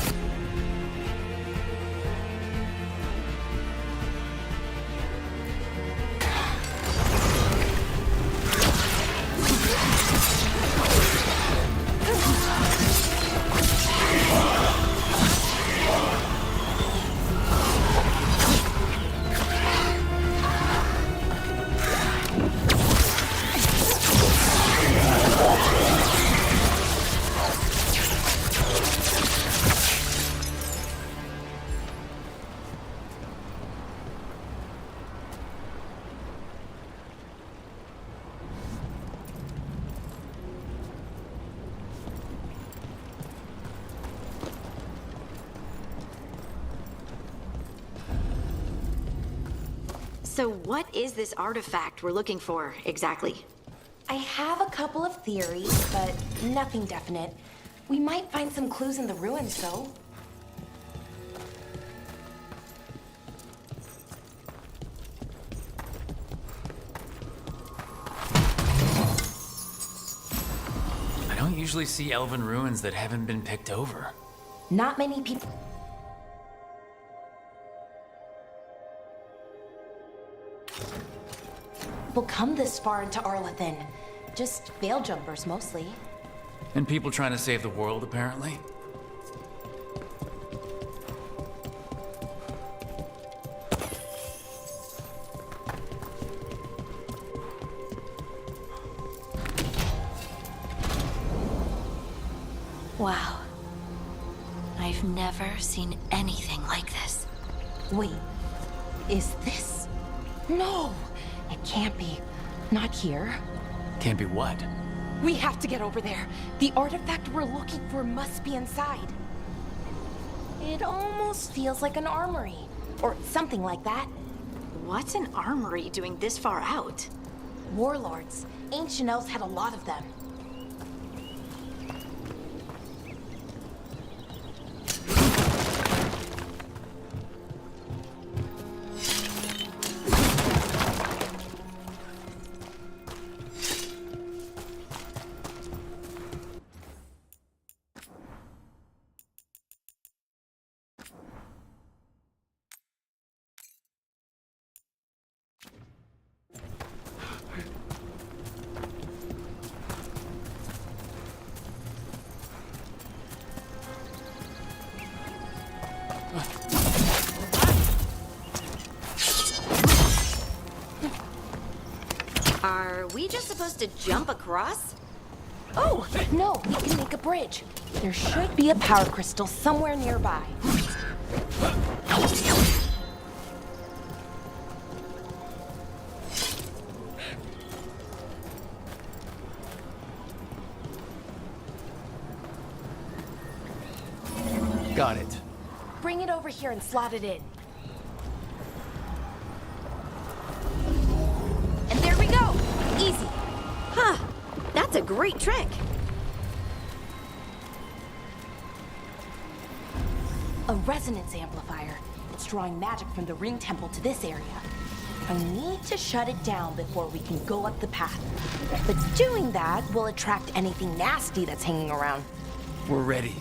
So what is this artifact we're looking for, exactly? I have a couple of theories, but nothing definite. We might find some clues in the ruins, though. I don't usually see elven ruins that haven't been picked over. Not many people come this far into Arlathan. Just veil jumpers, mostly. And people trying to save the world, apparently. Wow. I've never seen anything like this. Wait, is this? No, it can't be. Not here. Can't be what? We have to get over there. The artifact we're looking for must be inside. It almost feels like an armory, or something like that. What's an armory doing this far out? Warlords. Ancient elves had a lot of them. Are we just supposed to jump across? Oh, no, we can make a bridge. There should be a power crystal somewhere nearby. Got it. Bring it over here and slot it in. And there we go! Easy. Huh. That's a great trick. A resonance amplifier. It's drawing magic from the ring temple to this area. I need to shut it down before we can go up the path. But doing that will attract anything nasty that's hanging around. We're ready.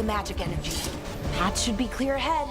Magic energy. That should be clear ahead.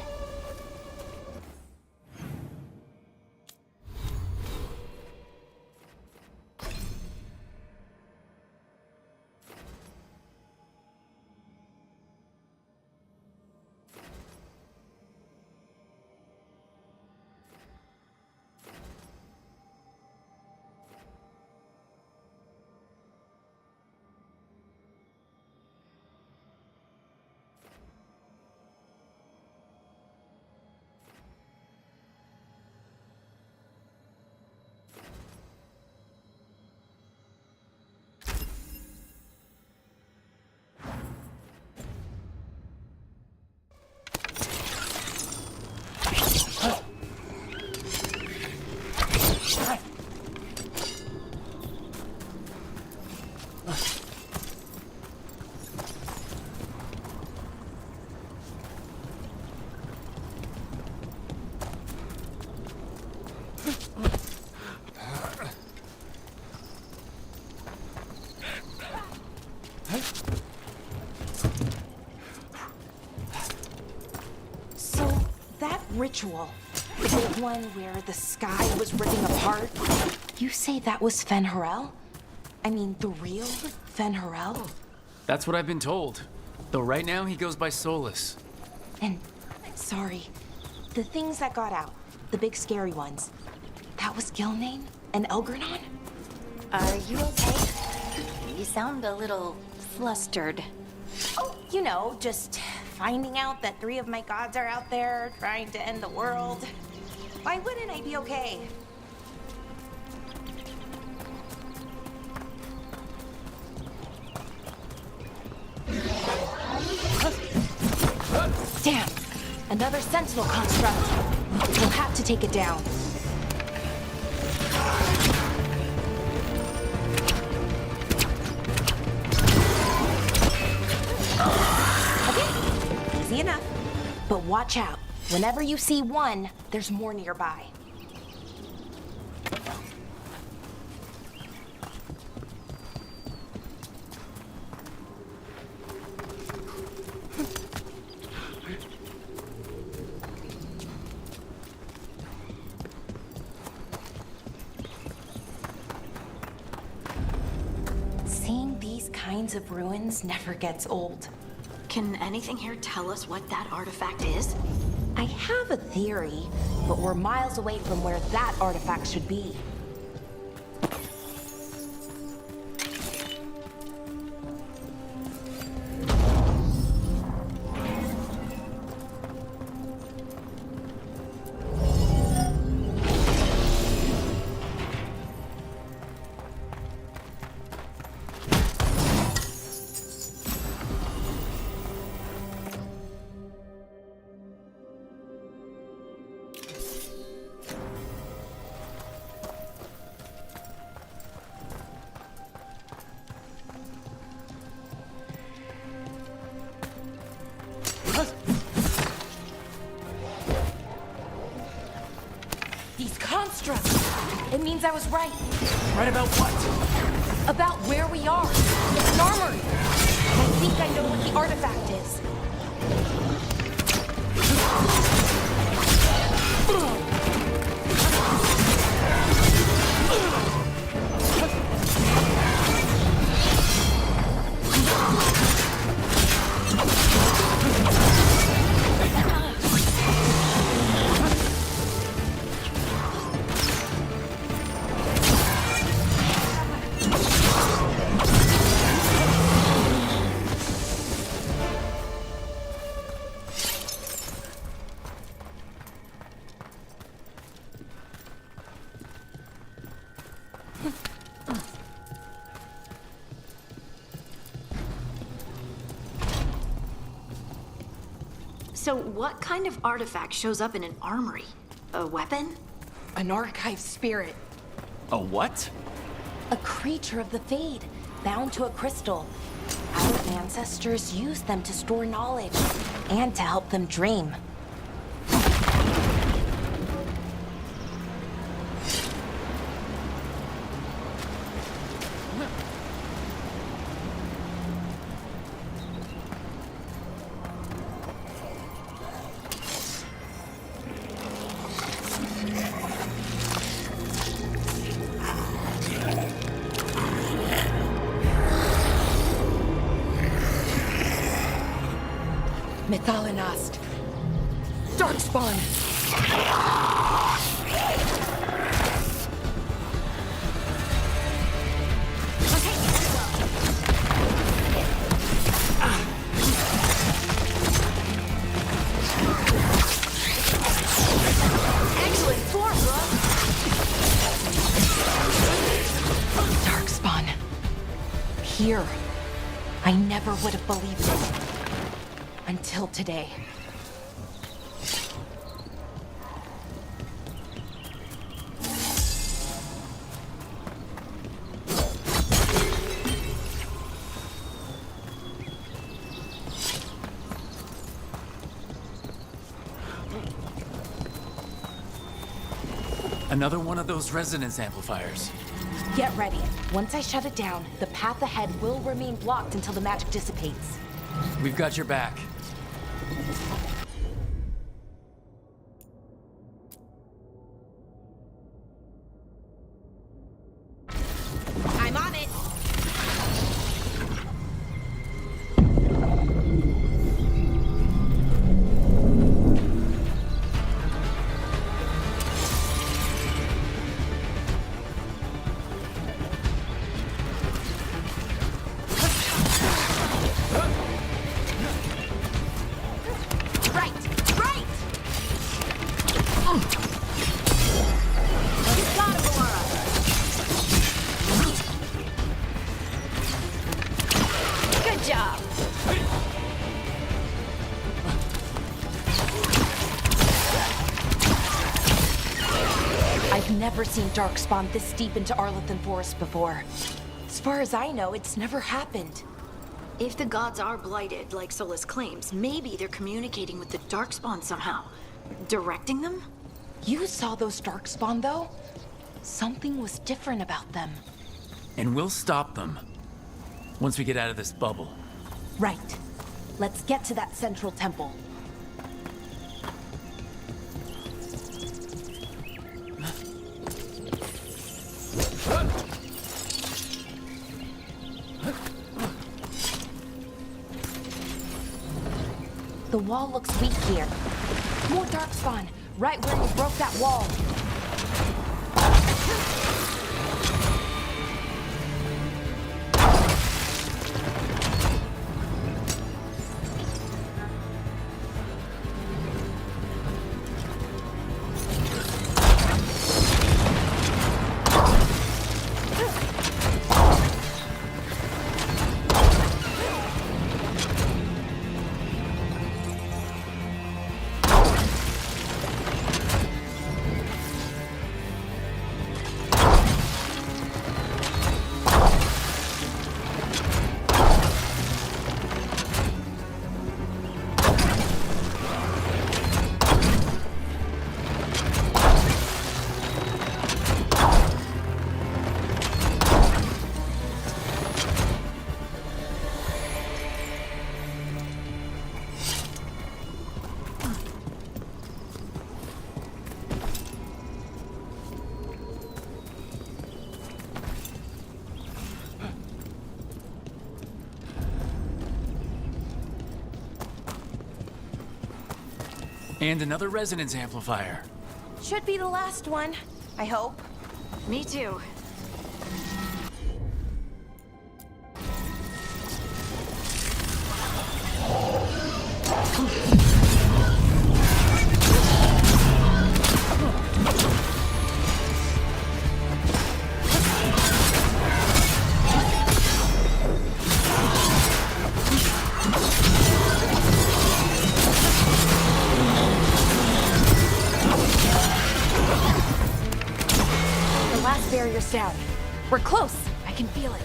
Ritual. The one where the sky was ripping apart. You say that was Fen'Harel? I mean, the real Fen'Harel? That's what I've been told. Though right now he goes by Solus. And, sorry, the things that got out, the big scary ones, that was Gilnane and Elgranon? Are you okay? You sound a little flustered. Oh, you know, just finding out that 3 of my gods are out there trying to end the world. Why wouldn't I be okay? Damn! Another sentinel construct. We'll have to take it down. Easy enough. But watch out. Whenever you see one, there's more nearby. Seeing these kinds of ruins never gets old. Can anything here tell us what that artifact is? I have a theory, but we're miles away from where that artifact should be. These constructs! It means I was right. Right about what? About where we are. It's an armory. I think I know what the artifact is. So what kind of artifact shows up in an armory? A weapon? An archive spirit. A what? A creature of the Fade, bound to a crystal. Our ancestors used them to store knowledge and to help them dream. Mythalinast. Darkspawn. Excellent form, bro! Darkspawn. Here. I never would have believed it. Until today. Another one of those resonance amplifiers. Get ready. Once I shut it down, the path ahead will remain blocked until the magic dissipates. We've got your back. I'm on it. I've never seen Darkspawn this deep into Arlethan Forest before. As far as I know, it's never happened. If the gods are blighted, like Solus claims, maybe they're communicating with the Darkspawn somehow. Directing them? You saw those Darkspawn, though? Something was different about them. And we'll stop them. Once we get out of this bubble. Right. Let's get to that central temple. The wall looks weak here. More darkspawn, right where you broke that wall. And another resonance amplifier. Should be the last one, I hope. Me too. Barrier's down. We're close. I can feel it.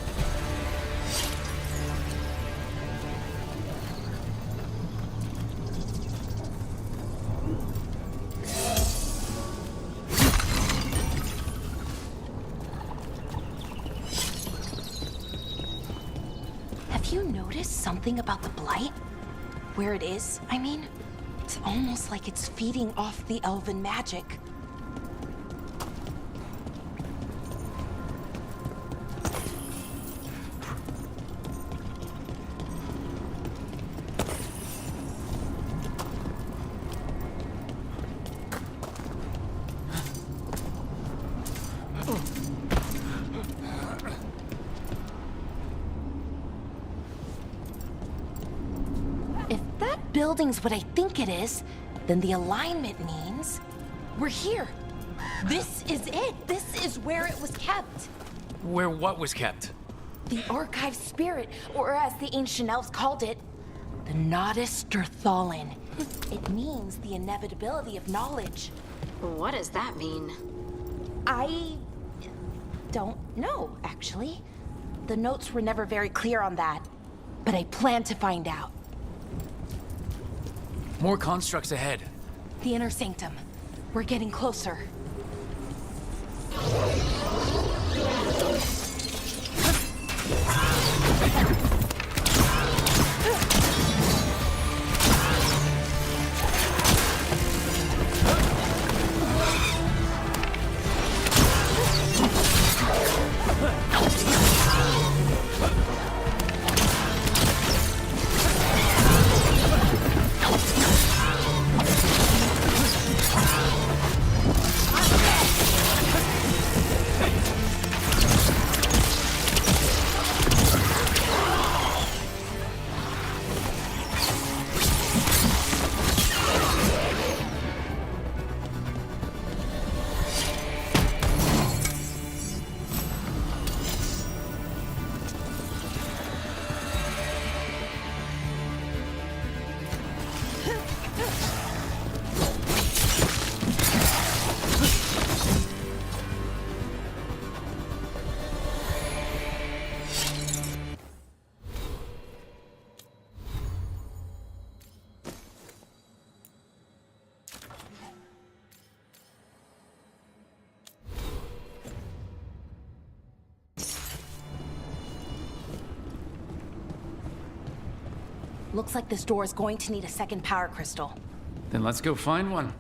Have you noticed something about the blight? Where it is, I mean? It's almost like it's feeding off the elven magic. Building's what I think it is, then the alignment means we're here. This is it. This is where it was kept. Where what was kept? The archive spirit, or as the ancient elves called it, the Nodus Sturthalin. It means the inevitability of knowledge. What does that mean? I don't know, actually. The notes were never very clear on that, but I plan to find out. More constructs ahead. The inner sanctum. We're getting closer. Looks like this door is going to need a second power crystal. Then let's go find one.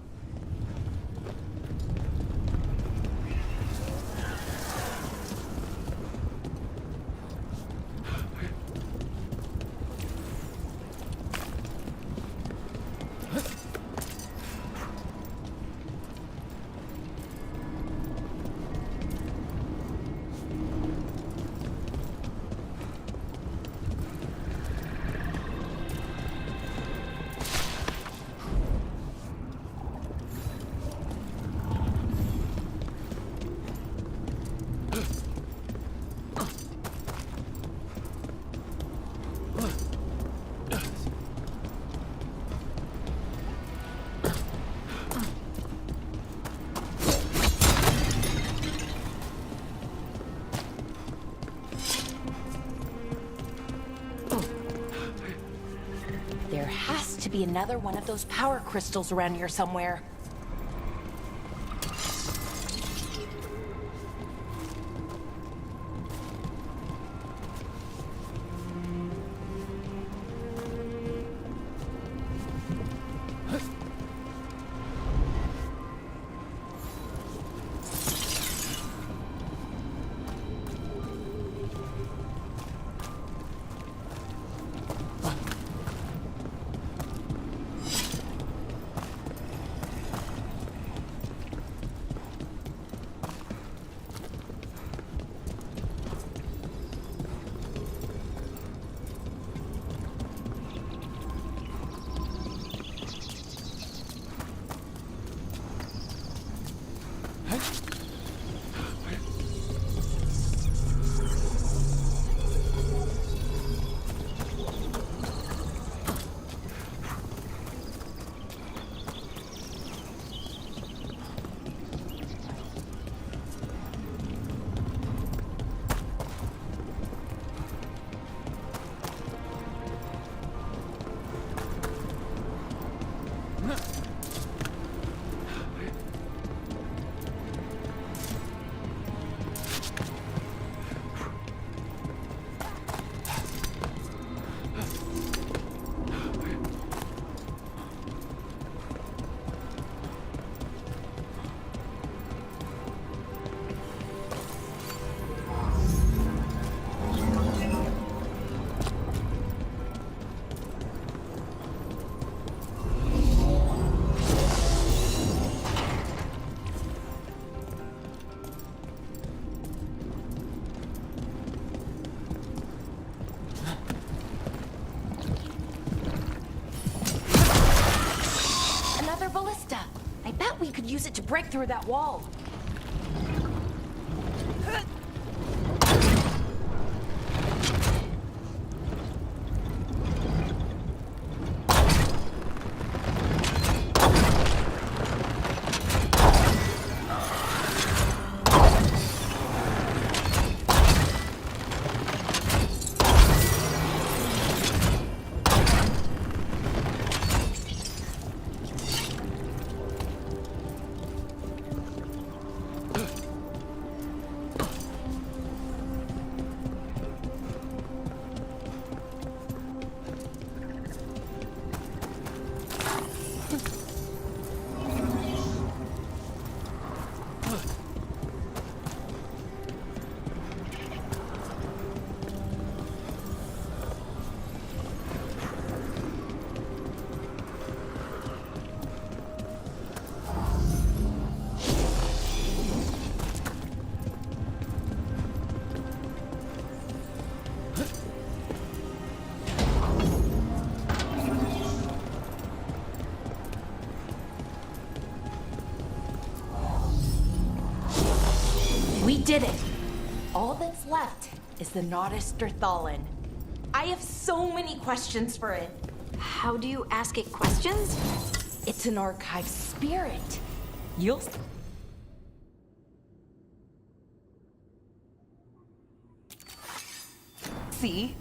to be another one of those power crystals around here somewhere. We could use it to break through that wall. We did it! All that's left is the Nodus Derthalin. I have so many questions for it. How do you ask it questions? It's an archive spirit. You'll... see?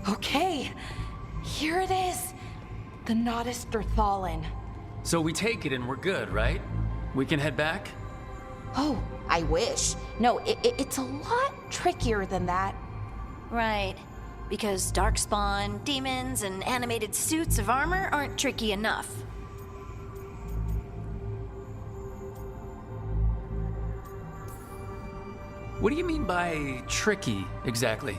Okay, here it is. The Nodus Derthalin. So we take it and we're good, right? We can head back? Oh, I wish. No, it's a lot trickier than that. Right. Because darkspawn, demons, and animated suits of armor aren't tricky enough. What do you mean by tricky, exactly?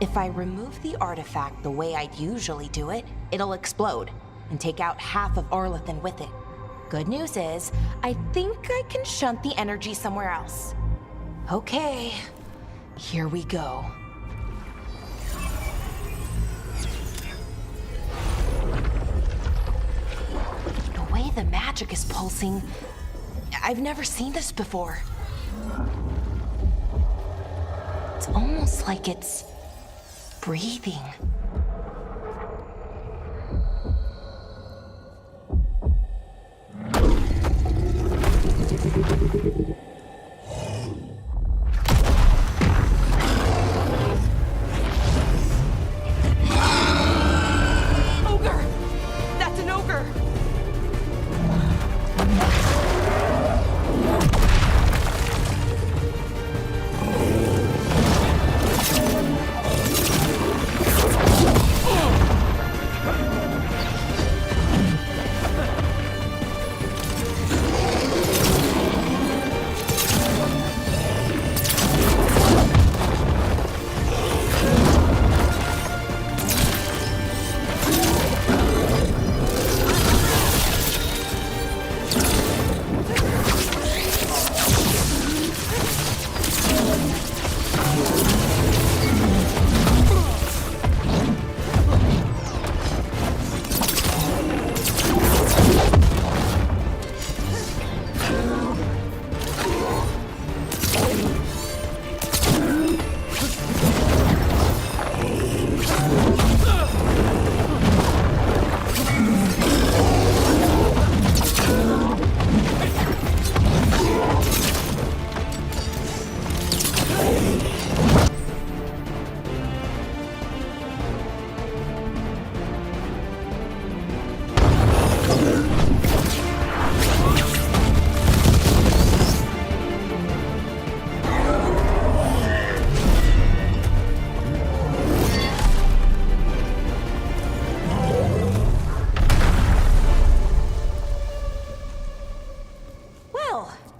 If I remove the artifact the way I'd usually do it, it'll explode and take out half of Arlethan with it. Good news is, I think I can shunt the energy somewhere else. Okay, here we go. The way the magic is pulsing, I've never seen this before. almost like it's breathing. Ogre! That's an ogre!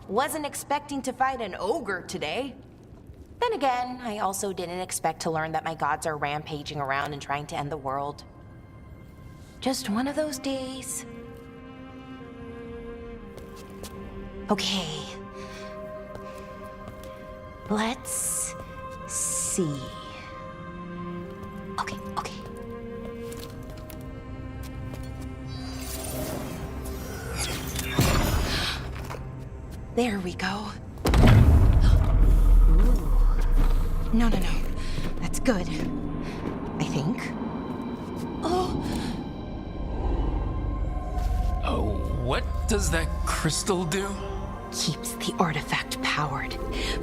Wasn't expecting to fight an ogre today. Then again, I also didn't expect to learn that my gods are rampaging around and trying to end the world. Just one of those days. Okay. Let's see. Okay. There we go. Ooh. No. That's good. I think. Oh, what does that crystal do? keeps the artifact powered.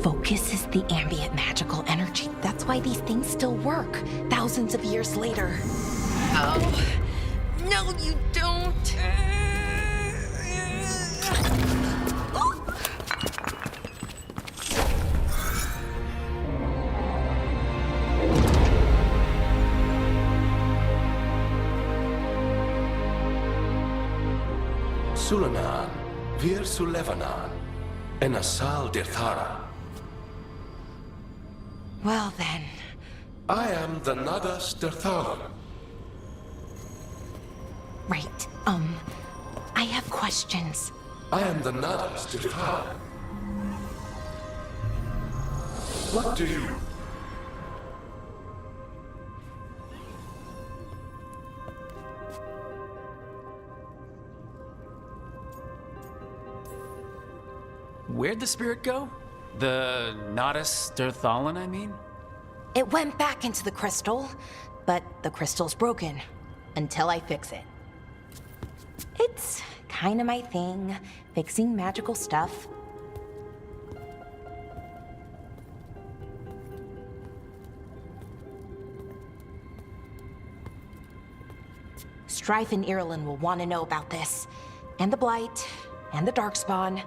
Focuses the ambient magical energy. That's why these things still work, thousands of years later. Oh, no you don't. Sulanan, Vir Sulevanan, and Asal Dirthara. Well then. I am the Nadas Dirthalan. Right, I have questions. I am the Nadas Dirthalan. What do you... Where'd the spirit go? The Nadas Dirthalan, I mean? It went back into the crystal, but the crystal's broken. Until I fix it. It's kinda my thing, fixing magical stuff. Strife and Irulan will want to know about this. And the Blight, and the Darkspawn.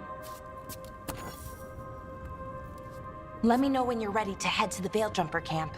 Let me know when you're ready to head to the Veil Jumper camp.